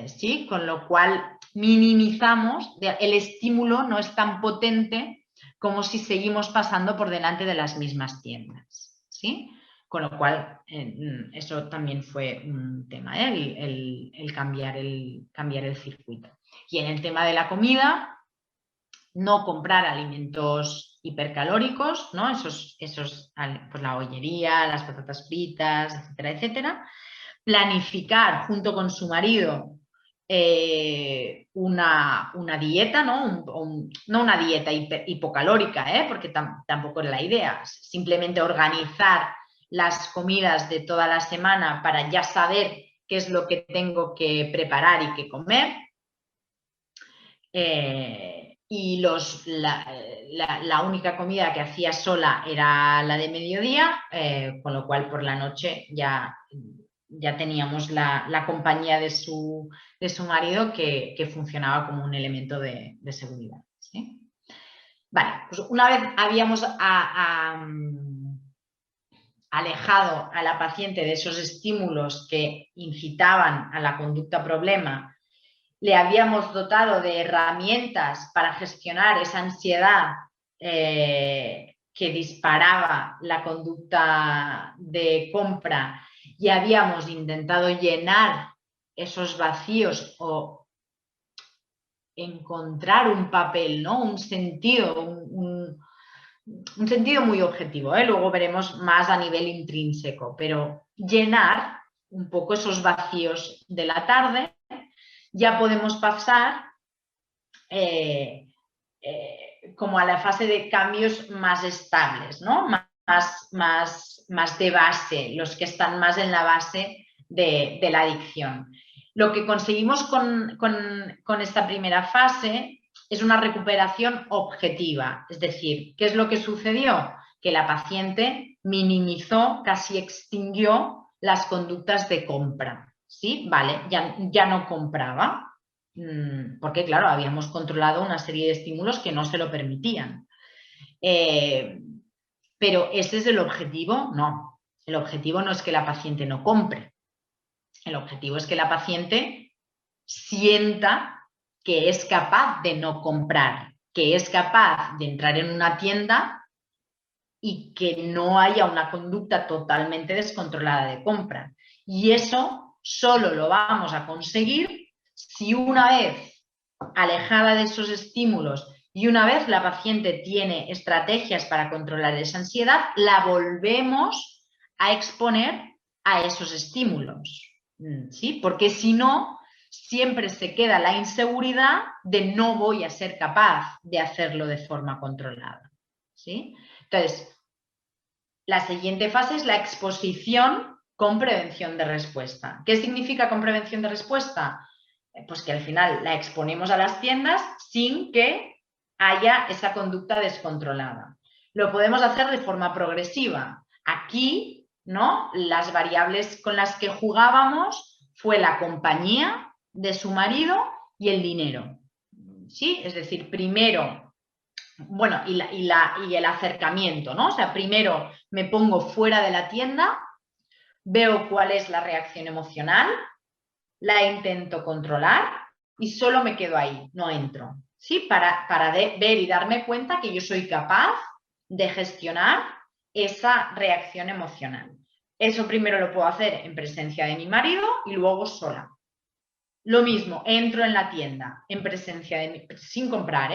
¿Sí? Con lo cual minimizamos, el estímulo no es tan potente como si seguimos pasando por delante de las mismas tiendas. ¿Sí? Con lo cual, eso también fue un tema, el cambiar el circuito. Y en el tema de la comida, no comprar alimentos hipercalóricos, ¿no? Esos, pues la bollería, las patatas fritas, etcétera, etcétera. Planificar junto con su marido una dieta, ¿no? No una dieta hipocalórica, porque tampoco es la idea, simplemente organizar las comidas de toda la semana para ya saber qué es lo que tengo que preparar y qué comer. Y la única comida que hacía sola era la de mediodía, con lo cual por la noche ya teníamos la compañía de su marido que funcionaba como un elemento de seguridad. ¿Sí? Vale, pues una vez habíamos alejado a la paciente de esos estímulos que incitaban a la conducta problema, le habíamos dotado de herramientas para gestionar esa ansiedad que disparaba la conducta de compra, y habíamos intentado llenar esos vacíos o encontrar un papel, ¿no? Un sentido, un sentido muy objetivo, ¿eh? Luego veremos más a nivel intrínseco, pero llenar un poco esos vacíos de la tarde. Ya podemos pasar como a la fase de cambios más estables, ¿no? Más de base, los que están más en la base de la adicción. Lo que conseguimos con esta primera fase es una recuperación objetiva, es decir, ¿qué es lo que sucedió? Que la paciente minimizó, casi extinguió las conductas de compra. ¿Sí? Vale, ya no compraba, porque claro, habíamos controlado una serie de estímulos que no se lo permitían. Pero ¿ese es el objetivo? No. El objetivo no es que la paciente no compre. El objetivo es que la paciente sienta que es capaz de no comprar, que es capaz de entrar en una tienda y que no haya una conducta totalmente descontrolada de compra. Y eso solo lo vamos a conseguir si una vez alejada de esos estímulos y una vez la paciente tiene estrategias para controlar esa ansiedad, la volvemos a exponer a esos estímulos. ¿Sí? Porque si no, siempre se queda la inseguridad de no voy a ser capaz de hacerlo de forma controlada. ¿Sí? Entonces, la siguiente fase es la exposición con prevención de respuesta. ¿Qué significa con prevención de respuesta? Pues que al final la exponemos a las tiendas sin que haya esa conducta descontrolada. Lo podemos hacer de forma progresiva. Aquí, ¿no? Las variables con las que jugábamos fue la compañía de su marido y el dinero. ¿Sí? Es decir, primero, bueno, y el acercamiento, ¿no? O sea, primero me pongo fuera de la tienda, veo cuál es la reacción emocional, la intento controlar y solo me quedo ahí, no entro, ¿sí? Para ver y darme cuenta que yo soy capaz de gestionar esa reacción emocional. Eso primero lo puedo hacer en presencia de mi marido y luego sola. Lo mismo, entro en la tienda en presencia de sin comprar,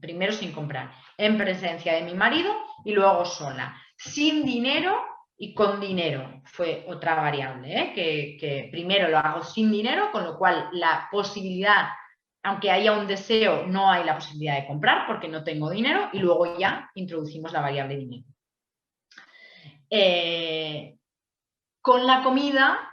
primero sin comprar, en presencia de mi marido y luego sola, sin dinero y con dinero. Fue otra variable, que primero lo hago sin dinero, con lo cual la posibilidad, aunque haya un deseo, no hay la posibilidad de comprar porque no tengo dinero, y luego ya introducimos la variable dinero. Con la comida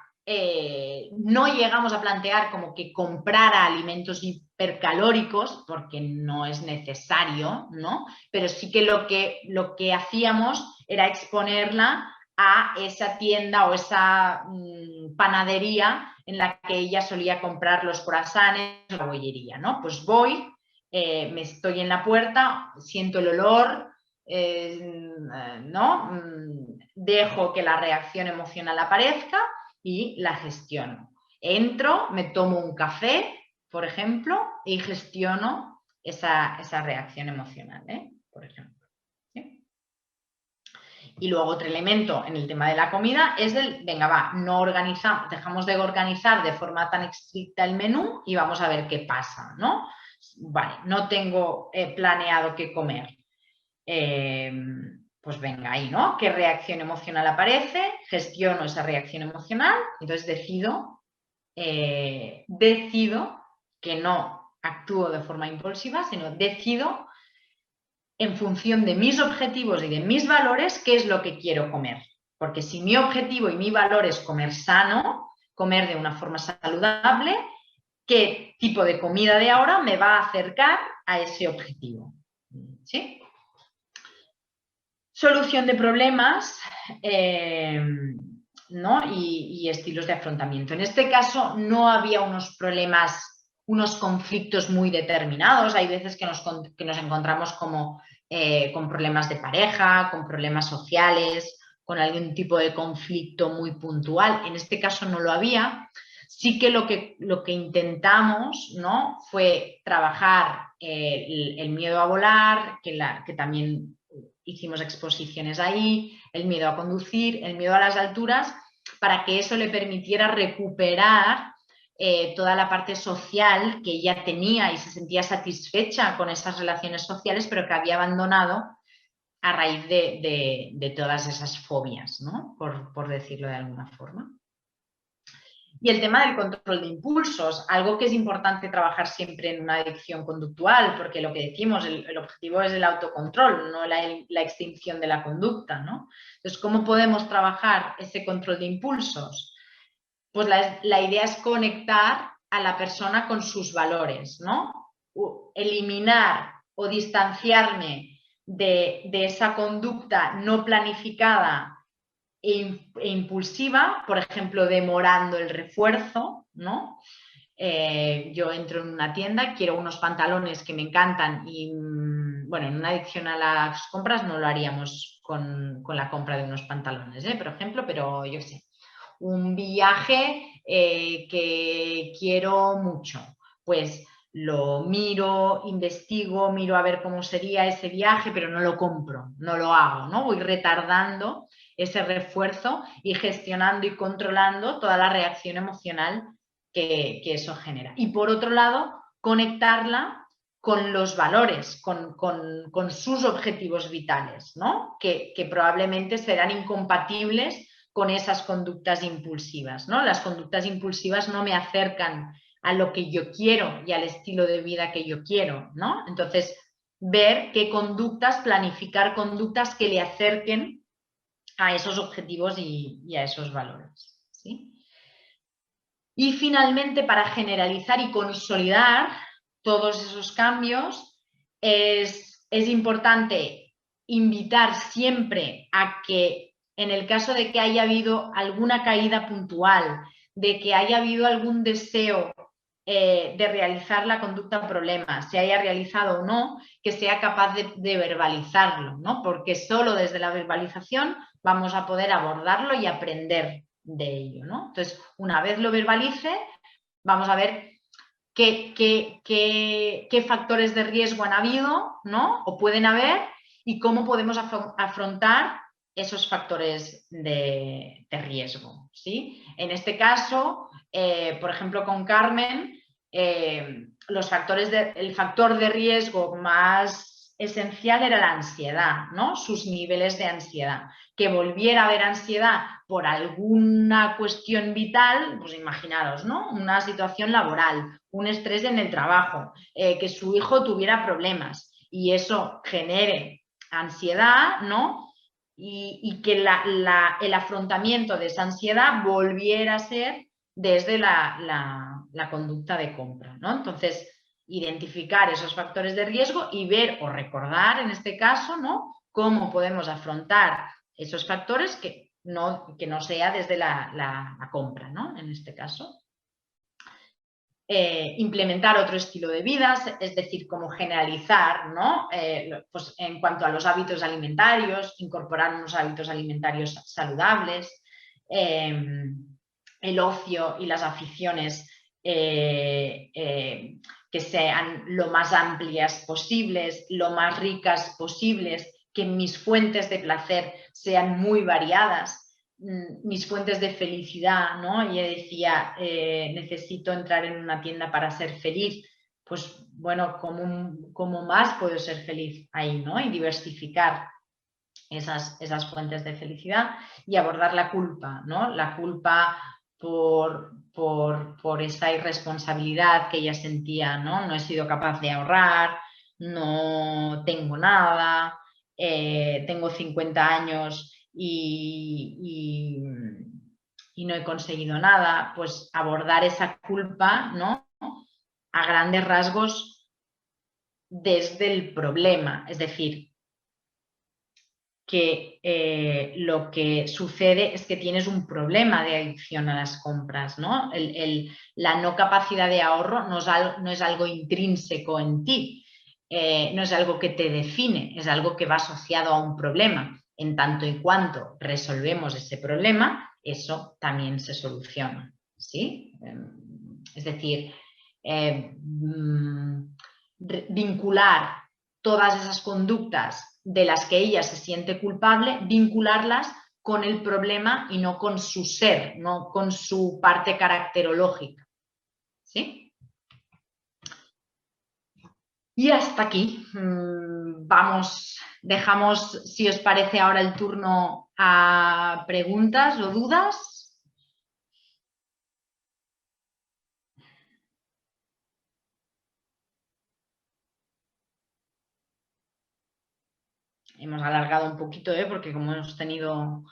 no llegamos a plantear como que comprara alimentos hipercalóricos porque no es necesario, ¿no? Pero sí que lo que hacíamos era exponerla a esa tienda o esa panadería en la que ella solía comprar los croissants o la bollería, ¿no? Pues voy, me estoy en la puerta, siento el olor, ¿no? Dejo que la reacción emocional aparezca y la gestiono. Entro, me tomo un café, por ejemplo, y gestiono esa reacción emocional, por ejemplo. ¿Sí? Y luego otro elemento en el tema de la comida es el, venga, va, no organizamos, dejamos de organizar de forma tan estricta el menú y vamos a ver qué pasa, ¿no? Vale, no tengo planeado qué comer. Pues venga ahí, ¿no? ¿Qué reacción emocional aparece? Gestiono esa reacción emocional, entonces decido que no actúo de forma impulsiva, sino decido en función de mis objetivos y de mis valores qué es lo que quiero comer. Porque si mi objetivo y mi valor es comer sano, comer de una forma saludable, ¿qué tipo de comida de ahora me va a acercar a ese objetivo? ¿Sí? Solución de problemas, ¿no? Y estilos de afrontamiento. En este caso no había unos problemas, unos conflictos muy determinados. Hay veces que nos encontramos como con problemas de pareja, con problemas sociales, con algún tipo de conflicto muy puntual. En este caso no lo había. Sí que lo que intentamos, ¿no? Fue trabajar el miedo a volar, que también hicimos exposiciones ahí, el miedo a conducir, el miedo a las alturas, para que eso le permitiera recuperar toda la parte social que ella tenía y se sentía satisfecha con esas relaciones sociales, pero que había abandonado a raíz de todas esas fobias, ¿no? Por decirlo de alguna forma. Y el tema del control de impulsos, algo que es importante trabajar siempre en una adicción conductual, porque lo que decimos, el objetivo es el autocontrol, no la extinción de la conducta, ¿no? Entonces, ¿cómo podemos trabajar ese control de impulsos? Pues la idea es conectar a la persona con sus valores, ¿no? Eliminar o distanciarme de esa conducta no planificada e impulsiva, por ejemplo, demorando el refuerzo, ¿no? Yo entro en una tienda, quiero unos pantalones que me encantan y, bueno, en una adicción a las compras no lo haríamos con la compra de unos pantalones, por ejemplo, pero yo sé, un viaje que quiero mucho, pues lo miro, investigo, miro a ver cómo sería ese viaje, pero no lo compro, no lo hago, ¿no? Voy retardando ese refuerzo y gestionando y controlando toda la reacción emocional que eso genera. Y por otro lado, conectarla con los valores, con sus objetivos vitales, ¿no? Que probablemente serán incompatibles con esas conductas impulsivas, ¿no? Las conductas impulsivas no me acercan a lo que yo quiero y al estilo de vida que yo quiero, ¿no? Entonces, ver qué conductas, planificar conductas que le acerquen a esos objetivos y a esos valores, ¿sí? Y finalmente, para generalizar y consolidar todos esos cambios, es importante invitar siempre a que, en el caso de que haya habido alguna caída puntual, de que haya habido algún deseo de realizar la conducta problema, se haya realizado o no, que sea capaz de verbalizarlo, ¿no? Porque solo desde la verbalización vamos a poder abordarlo y aprender de ello, ¿no? Entonces, una vez lo verbalice, vamos a ver qué factores de riesgo han habido, ¿no? O pueden haber, y cómo podemos afrontar esos factores de riesgo, ¿sí? En este caso, por ejemplo, con Carmen, el factor de riesgo más esencial era la ansiedad, ¿no? Sus niveles de ansiedad. Que volviera a haber ansiedad por alguna cuestión vital, pues imaginaros, ¿no? Una situación laboral, un estrés en el trabajo, que su hijo tuviera problemas y eso genere ansiedad, ¿no? Y que el afrontamiento de esa ansiedad volviera a ser desde la conducta de compra, ¿no? Entonces, identificar esos factores de riesgo y ver o recordar, en este caso, ¿no? Cómo podemos afrontar esos factores que no sea desde la compra, ¿no? En este caso. Implementar otro estilo de vida, es decir, como generalizar, ¿no? Pues en cuanto a los hábitos alimentarios, incorporar unos hábitos alimentarios saludables, el ocio y las aficiones que sean lo más amplias posibles, lo más ricas posibles, que mis fuentes de placer sean muy variadas, mis fuentes de felicidad, ¿no? Y ella decía, necesito entrar en una tienda para ser feliz. Pues bueno, ¿cómo más puedo ser feliz ahí, ¿no? Y diversificar esas fuentes de felicidad y abordar la culpa, ¿no? La culpa por esa irresponsabilidad que ella sentía, ¿no? No he sido capaz de ahorrar, no tengo nada, tengo 50 años y no he conseguido nada, pues abordar esa culpa, ¿no? A grandes rasgos desde el problema, es decir, que lo que sucede es que tienes un problema de adicción a las compras, ¿no? La no capacidad de ahorro no es algo intrínseco en ti, no es algo que te define, es algo que va asociado a un problema. En tanto y cuanto resolvemos ese problema, eso también se soluciona, ¿sí? Es decir, vincular todas esas conductas de las que ella se siente culpable, vincularlas con el problema y no con su ser, no con su parte caracterológica. ¿Sí? Y hasta aquí. Vamos, dejamos, si os parece, ahora el turno a preguntas o dudas. Hemos alargado un poquito, porque como hemos tenido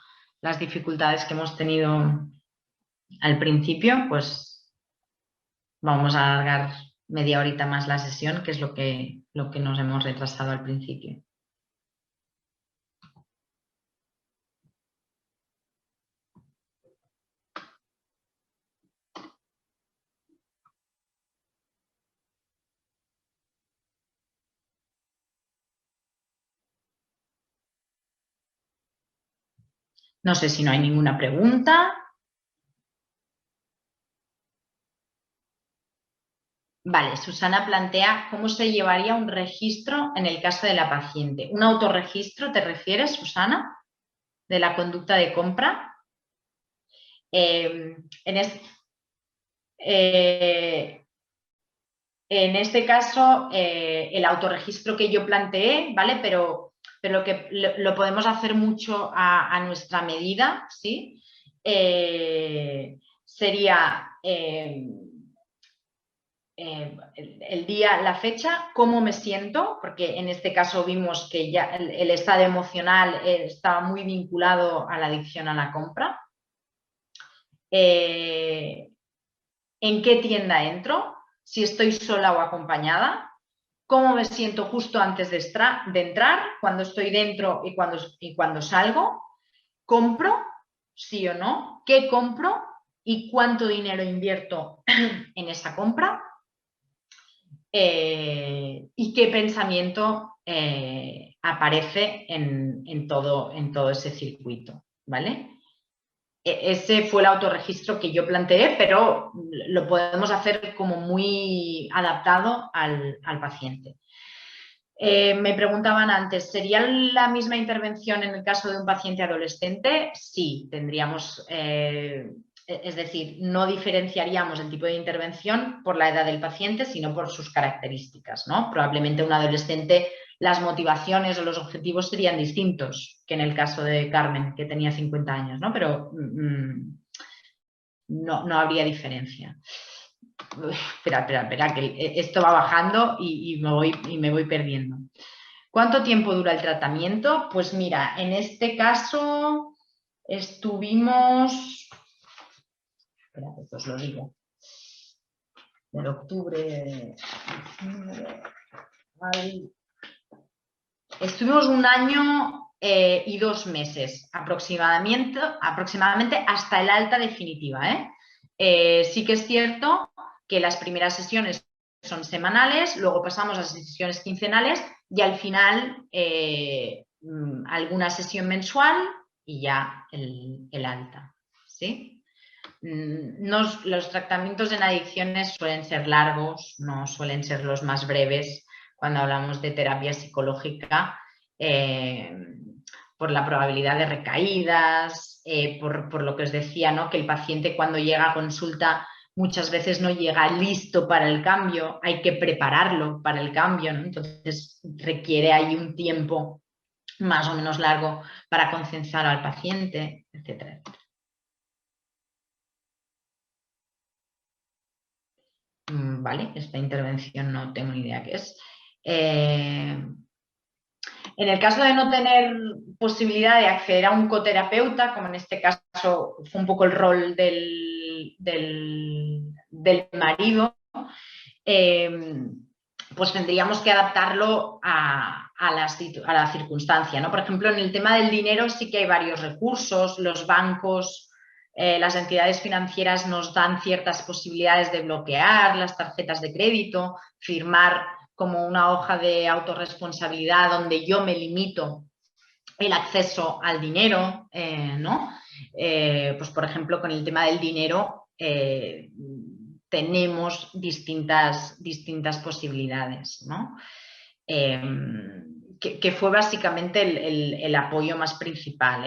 las dificultades que hemos tenido al principio, pues vamos a alargar media horita más la sesión, que es lo que nos hemos retrasado al principio. No sé si no hay ninguna pregunta. Vale, Susana plantea cómo se llevaría un registro en el caso de la paciente. ¿Un autorregistro te refieres, Susana, de la conducta de compra? En este caso, el autorregistro que yo planteé, ¿vale? Pero que lo podemos hacer mucho a nuestra medida, ¿sí? Sería el día, la fecha, cómo me siento, porque en este caso vimos que ya el estado emocional estaba muy vinculado a la adicción a la compra. ¿En qué tienda entro? Si estoy sola o acompañada. ¿Cómo me siento justo antes de entrar, cuando estoy dentro y cuando salgo? ¿Compro? ¿Sí o no? ¿Qué compro? ¿Y cuánto dinero invierto en esa compra? ¿Y qué pensamiento aparece en todo ese circuito? ¿Vale? ese fue el autorregistro que yo planteé, pero lo podemos hacer como muy adaptado al paciente. Me preguntaban antes, ¿sería la misma intervención en el caso de un paciente adolescente? Sí, tendríamos, es decir, no diferenciaríamos el tipo de intervención por la edad del paciente, sino por sus características, ¿no? Probablemente un adolescente, las motivaciones o los objetivos serían distintos que en el caso de Carmen, que tenía 50 años, ¿no? Pero no habría diferencia. Espera, que esto va bajando y me voy perdiendo. ¿Cuánto tiempo dura el tratamiento? Pues mira, en este caso estuvimos, espérate, pues lo digo, de octubre, estuvimos 1 año y 2 meses aproximadamente hasta el alta definitiva. Sí que es cierto que las primeras sesiones son semanales, luego pasamos a sesiones quincenales y al final alguna sesión mensual y ya el alta, ¿sí? Los tratamientos en adicciones suelen ser largos, no suelen ser los más breves cuando hablamos de terapia psicológica, por la probabilidad de recaídas, por lo que os decía, ¿no? Que el paciente cuando llega a consulta muchas veces no llega listo para el cambio, hay que prepararlo para el cambio, ¿no? Entonces requiere ahí un tiempo más o menos largo para concienciar al paciente, etcétera. Vale, esta intervención no tengo ni idea qué es. En el caso de no tener posibilidad de acceder a un coterapeuta, como en este caso fue un poco el rol del marido, pues tendríamos que adaptarlo a la circunstancia, ¿no? Por ejemplo, en el tema del dinero sí que hay varios recursos, los bancos, las entidades financieras nos dan ciertas posibilidades de bloquear las tarjetas de crédito, firmar como una hoja de autorresponsabilidad donde yo me limito el acceso al dinero, ¿no? Pues por ejemplo, con el tema del dinero tenemos distintas posibilidades, ¿no? Que fue básicamente el apoyo más principal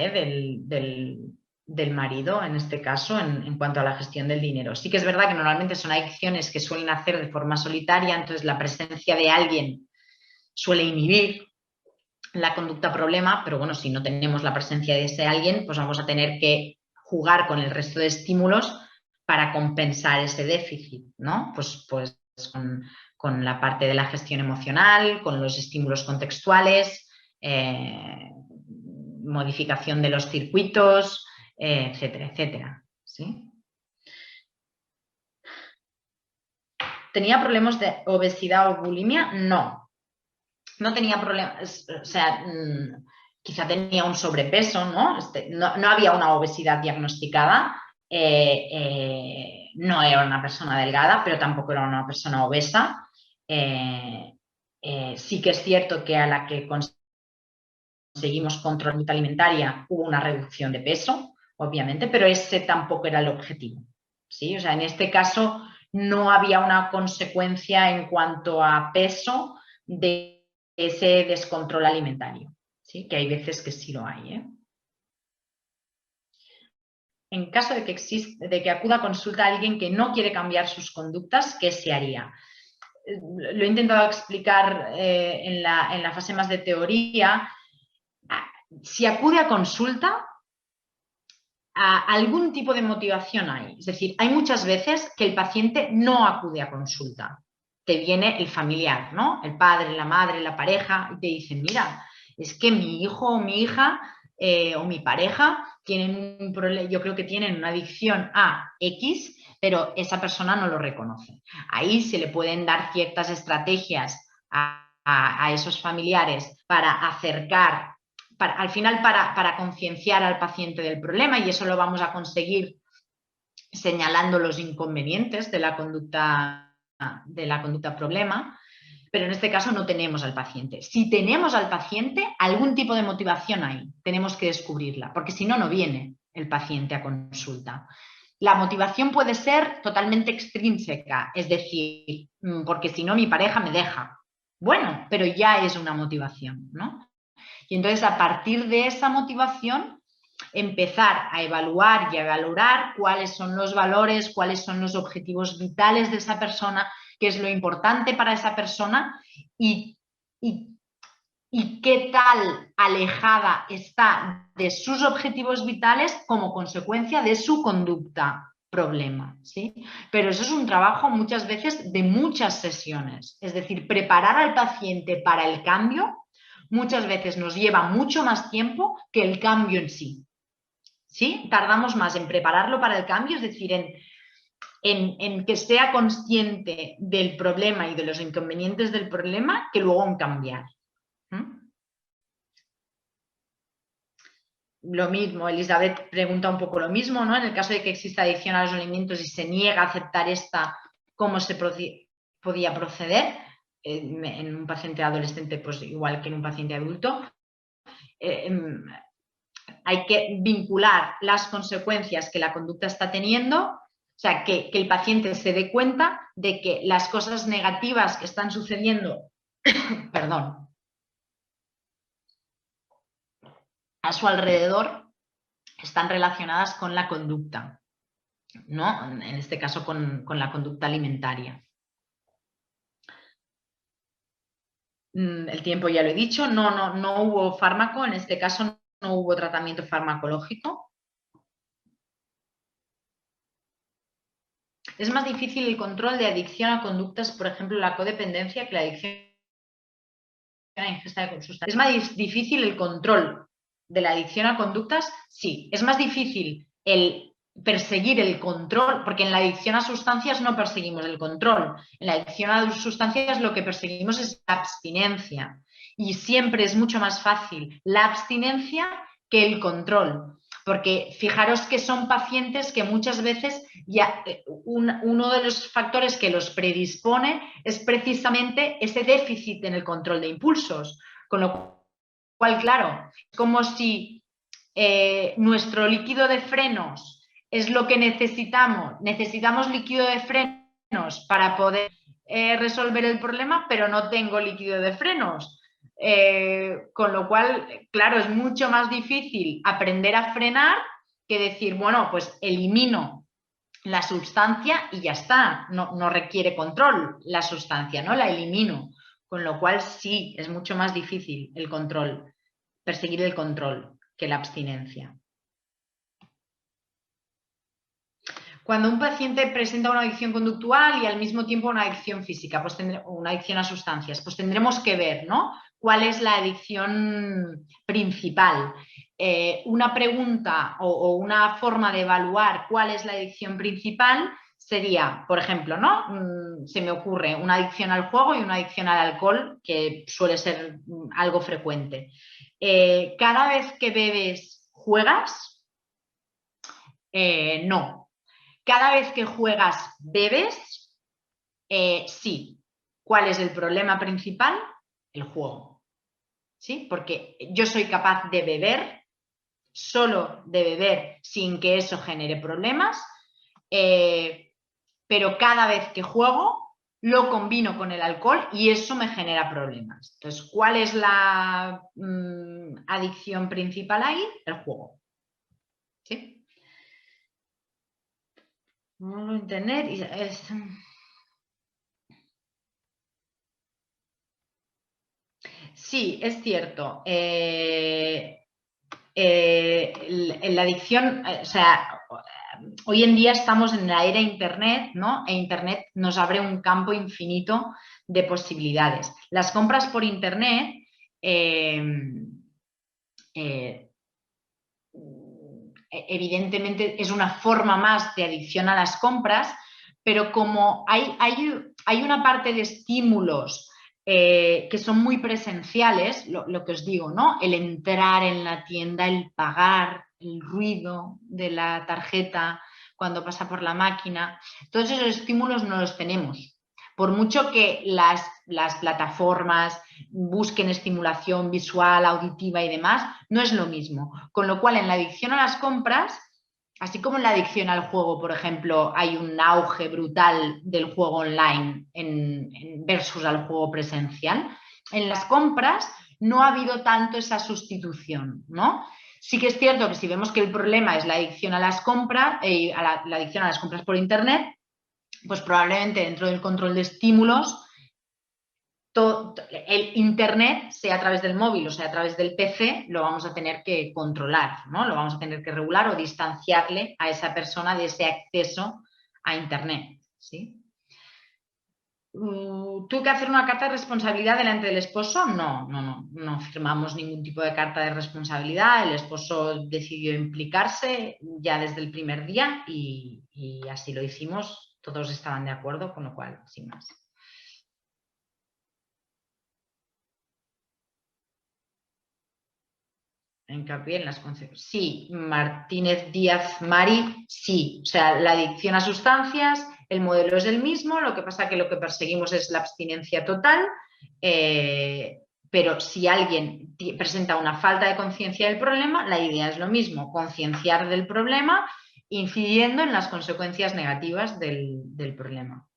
del marido, en este caso, en cuanto a la gestión del dinero. Sí que es verdad que normalmente son adicciones que suelen hacer de forma solitaria, entonces la presencia de alguien suele inhibir la conducta problema, pero bueno, si no tenemos la presencia de ese alguien, pues vamos a tener que jugar con el resto de estímulos para compensar ese déficit, ¿no? Pues con la parte de la gestión emocional, con los estímulos contextuales, modificación de los circuitos, etcétera, etcétera, ¿sí? ¿Tenía problemas de obesidad o bulimia? No. No tenía problemas, o sea, quizá tenía un sobrepeso, ¿no? No había una obesidad diagnosticada, no era una persona delgada, pero tampoco era una persona obesa. Sí que es cierto que a la que conseguimos control alimentaria hubo una reducción de peso, obviamente, pero ese tampoco era el objetivo, ¿sí? O sea, en este caso no había una consecuencia en cuanto a peso de ese descontrol alimentario, ¿sí? Que hay veces que sí lo hay, ¿eh? En caso de que acuda a consulta a alguien que no quiere cambiar sus conductas, ¿qué se haría? Lo he intentado explicar en la fase más de teoría. Si acude a consulta, algún tipo de motivación hay. Es decir, hay muchas veces que el paciente no acude a consulta. Te viene el familiar, ¿no? El padre, la madre, la pareja, y te dicen, mira, es que mi hijo o mi hija o mi pareja tienen un problema, yo creo que tienen una adicción a X, pero esa persona no lo reconoce. Ahí se le pueden dar ciertas estrategias a esos familiares para acercar, al final para concienciar al paciente del problema, y eso lo vamos a conseguir señalando los inconvenientes de la conducta problema, pero en este caso no tenemos al paciente. Si tenemos al paciente, algún tipo de motivación hay, tenemos que descubrirla, porque si no, no viene. el paciente a consulta. La motivación puede ser totalmente extrínseca, es decir, porque si no mi pareja me deja. Bueno, pero ya es una motivación, ¿no? Y entonces a partir de esa motivación empezar a evaluar y a valorar cuáles son los valores, cuáles son los objetivos vitales de esa persona, qué es lo importante para esa persona y qué tal alejada está de sus objetivos vitales como consecuencia de su conducta problema, ¿sí? Pero eso es un trabajo muchas veces de muchas sesiones, es decir, preparar al paciente para el cambio muchas veces nos lleva mucho más tiempo que el cambio en sí. ¿Sí? Tardamos más en prepararlo para el cambio, es decir, en que sea consciente del problema y de los inconvenientes del problema que luego en cambiar. Lo mismo, Elizabeth pregunta un poco lo mismo, ¿no? En el caso de que exista adicción a los alimentos y se niega a aceptar esta, ¿cómo se podía proceder? En un paciente adolescente, pues igual que en un paciente adulto. Hay que vincular las consecuencias que la conducta está teniendo, o sea, que el paciente se dé cuenta de que las cosas negativas que están sucediendo, perdón, a su alrededor están relacionadas con la conducta, ¿no? En este caso con la conducta alimentaria. El tiempo ya lo he dicho, no hubo fármaco, en este caso no hubo tratamiento farmacológico. Es más difícil el control de adicción a conductas, por ejemplo, la codependencia, que la adicción a ingesta de sustancias. ¿Es más difícil el control de la adicción a conductas? Sí. Es más difícil el perseguir el control, porque en la adicción a sustancias no perseguimos el control. En la adicción a sustancias lo que perseguimos es la abstinencia. Y siempre es mucho más fácil la abstinencia que el control. Porque fijaros que son pacientes que muchas veces ya uno de los factores que los predispone es precisamente ese déficit en el control de impulsos. Con lo cual, claro, es como si nuestro líquido de frenos es lo que necesitamos líquido de frenos para poder resolver el problema, pero no tengo líquido de frenos. Con lo cual, claro, es mucho más difícil aprender a frenar que decir, bueno, pues elimino la sustancia y ya está, no requiere control la sustancia, ¿no? La elimino. Con lo cual sí, es mucho más difícil el control, perseguir el control que la abstinencia. Cuando un paciente presenta una adicción conductual y al mismo tiempo una adicción física, pues una adicción a sustancias, pues tendremos que ver, ¿no? ¿Cuál es la adicción principal? Una pregunta o una forma de evaluar cuál es la adicción principal sería, por ejemplo, ¿no? Se me ocurre una adicción al juego y una adicción al alcohol, que suele ser algo frecuente. ¿Cada vez que bebes juegas? No. ¿Cada vez que juegas bebes? Sí. ¿Cuál es el problema principal? El juego. ¿Sí? Porque yo soy capaz de beber, solo de beber sin que eso genere problemas, pero cada vez que juego lo combino con el alcohol y eso me genera problemas. Entonces, ¿cuál es la adicción principal ahí? El juego. ¿Sí? No lo internet es... Sí, es cierto. La adicción, o sea, hoy en día estamos en la era Internet, ¿no? E Internet nos abre un campo infinito de posibilidades. Las compras por Internet evidentemente es una forma más de adicción a las compras, pero como hay una parte de estímulos que son muy presenciales, lo que os digo, ¿no? El entrar en la tienda, el pagar, el ruido de la tarjeta cuando pasa por la máquina, todos esos estímulos no los tenemos Por mucho que las plataformas busquen estimulación visual, auditiva y demás, no es lo mismo. Con lo cual, en la adicción a las compras, así como en la adicción al juego, por ejemplo, hay un auge brutal del juego online versus al juego presencial, en las compras no ha habido tanto esa sustitución, ¿no? Sí que es cierto que si vemos que el problema es la adicción a las compras, la adicción a las compras por internet, pues probablemente dentro del control de estímulos, el internet, sea a través del móvil o sea a través del PC, lo vamos a tener que controlar, ¿no? Lo vamos a tener que regular o distanciarle a esa persona de ese acceso a internet, ¿sí? ¿Tuve que hacer una carta de responsabilidad delante del esposo? No firmamos ningún tipo de carta de responsabilidad. El esposo decidió implicarse ya desde el primer día y así lo hicimos. Todos estaban de acuerdo, con lo cual, sin más. Hincapié en las consecuencias. Sí, Martínez Díaz Mari, sí. O sea, la adicción a sustancias, el modelo es el mismo, lo que pasa que lo que perseguimos es la abstinencia total, pero si alguien presenta una falta de conciencia del problema, la idea es lo mismo, concienciar del problema, incidiendo en las consecuencias negativas del problema.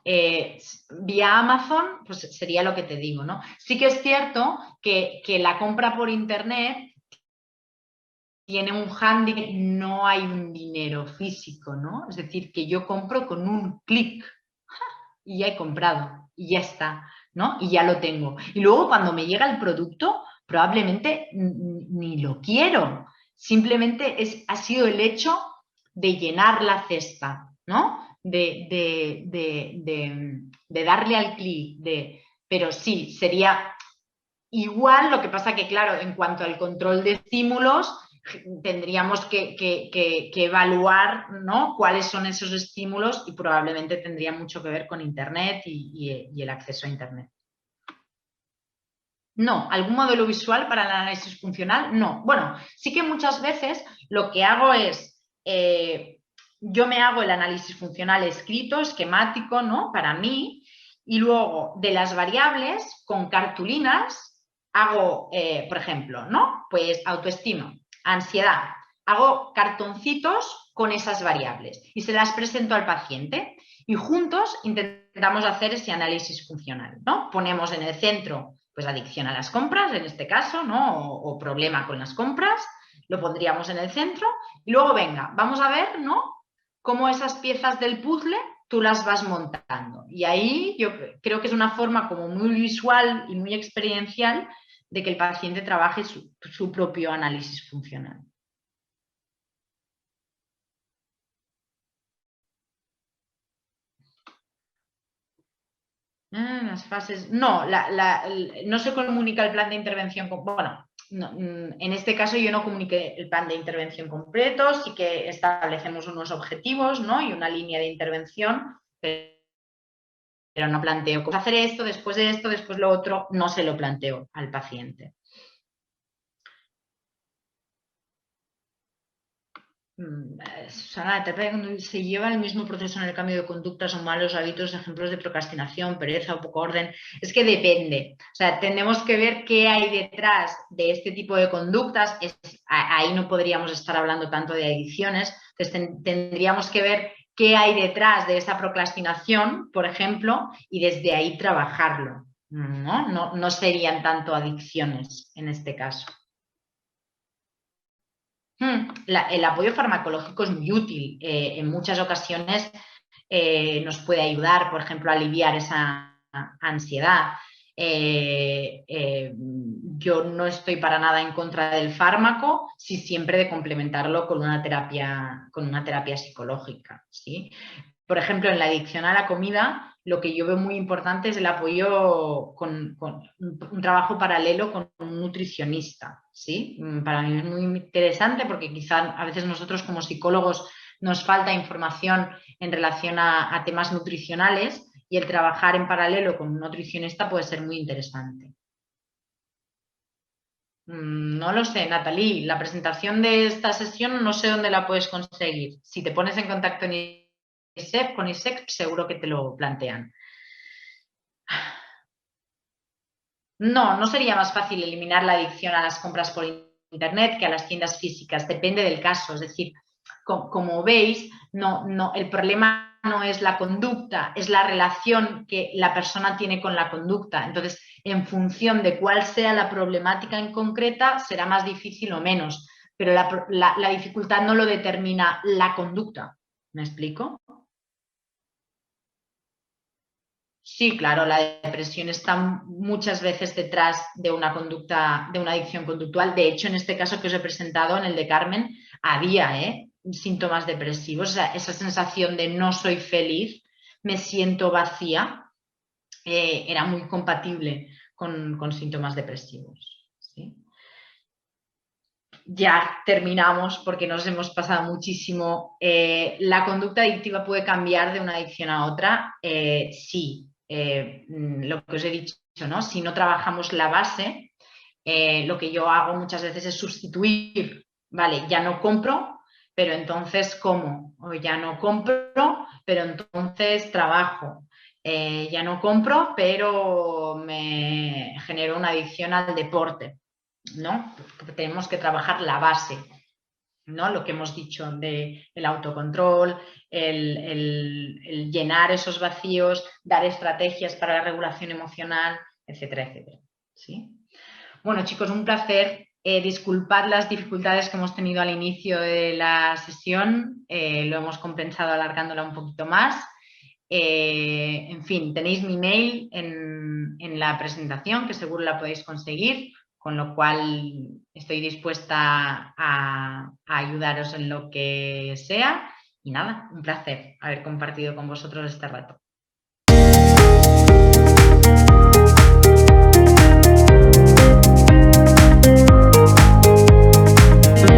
Vía Amazon, pues sería lo que te digo, ¿no? Sí que es cierto que la compra por internet tiene un hándicap, no hay un dinero físico, ¿no? Es decir, que yo compro con un clic y ya he comprado y ya está, ¿no? Y ya lo tengo. Y luego cuando me llega el producto, probablemente ni lo quiero. Simplemente ha sido el hecho de llenar la cesta, ¿no? De darle al clic, pero sí, sería igual, lo que pasa que, claro, en cuanto al control de estímulos, tendríamos que evaluar, ¿no?, cuáles son esos estímulos y probablemente tendría mucho que ver con Internet y el acceso a Internet. No, ¿algún modelo visual para el análisis funcional? No. Bueno, sí que muchas veces lo que hago es, yo me hago el análisis funcional escrito, esquemático, ¿no?, para mí, y luego de las variables con cartulinas hago, por ejemplo, ¿no?, pues autoestima, ansiedad, hago cartoncitos con esas variables y se las presento al paciente y juntos intentamos hacer ese análisis funcional, ¿no? Ponemos en el centro pues adicción a las compras, en este caso, ¿no? O problema con las compras, lo pondríamos en el centro y luego, venga, vamos a ver, ¿no?, cómo esas piezas del puzzle tú las vas montando. Y ahí yo creo que es una forma como muy visual y muy experiencial de que el paciente trabaje su propio análisis funcional. Las fases. No, no se comunica el plan de intervención. Bueno, no, en este caso yo no comuniqué el plan de intervención completo, sí que establecemos unos objetivos, ¿no?, y una línea de intervención, pero no planteo cómo hacer esto, después lo otro, no se lo planteo al paciente. Susana, cuando se lleva el mismo proceso en el cambio de conductas o malos hábitos, ejemplos de procrastinación, pereza o poco orden. Es que depende. O sea, tenemos que ver qué hay detrás de este tipo de conductas. Ahí no podríamos estar hablando tanto de adicciones. Entonces, tendríamos que ver qué hay detrás de esa procrastinación, por ejemplo, y desde ahí trabajarlo, ¿no? No serían tanto adicciones en este caso. El apoyo farmacológico es muy útil. En muchas ocasiones nos puede ayudar, por ejemplo, a aliviar esa ansiedad. Yo no estoy para nada en contra del fármaco, sí siempre de complementarlo con una terapia psicológica, ¿sí? Por ejemplo, en la adicción a la comida, lo que yo veo muy importante es el apoyo con un trabajo paralelo con un nutricionista, ¿sí? Para mí es muy interesante porque quizá a veces nosotros como psicólogos nos falta información en relación a temas nutricionales y el trabajar en paralelo con un nutricionista puede ser muy interesante. No lo sé, Natalie. La presentación de esta sesión no sé dónde la puedes conseguir. Si te pones en contacto en con ISEC seguro que te lo plantean. No sería más fácil eliminar la adicción a las compras por Internet que a las tiendas físicas, depende del caso. Es decir, como veis, el problema no es la conducta, es la relación que la persona tiene con la conducta. Entonces, en función de cuál sea la problemática en concreta, será más difícil o menos, pero la dificultad no lo determina la conducta. ¿Me explico? Sí, claro, la depresión está muchas veces detrás de una conducta, de una adicción conductual. De hecho, en este caso que os he presentado, en el de Carmen, había síntomas depresivos. O sea, esa sensación de no soy feliz, me siento vacía, era muy compatible con síntomas depresivos. ¿Sí? Ya terminamos porque nos hemos pasado muchísimo. ¿La conducta adictiva puede cambiar de una adicción a otra? Sí. Lo que os he dicho, ¿no? Si no trabajamos la base, lo que yo hago muchas veces es sustituir, vale, ya no compro, pero entonces como, o ya no compro, pero entonces trabajo, ya no compro, pero me genero una adicción al deporte, ¿no? Tenemos que trabajar la base, ¿no? Lo que hemos dicho del autocontrol, el llenar esos vacíos, dar estrategias para la regulación emocional, etcétera, etcétera. ¿Sí? Bueno, chicos, un placer. Disculpad las dificultades que hemos tenido al inicio de la sesión, lo hemos compensado alargándola un poquito más. En fin, tenéis mi mail en la presentación, que seguro la podéis conseguir, con lo cual estoy dispuesta a ayudaros en lo que sea. Y nada, un placer haber compartido con vosotros este rato.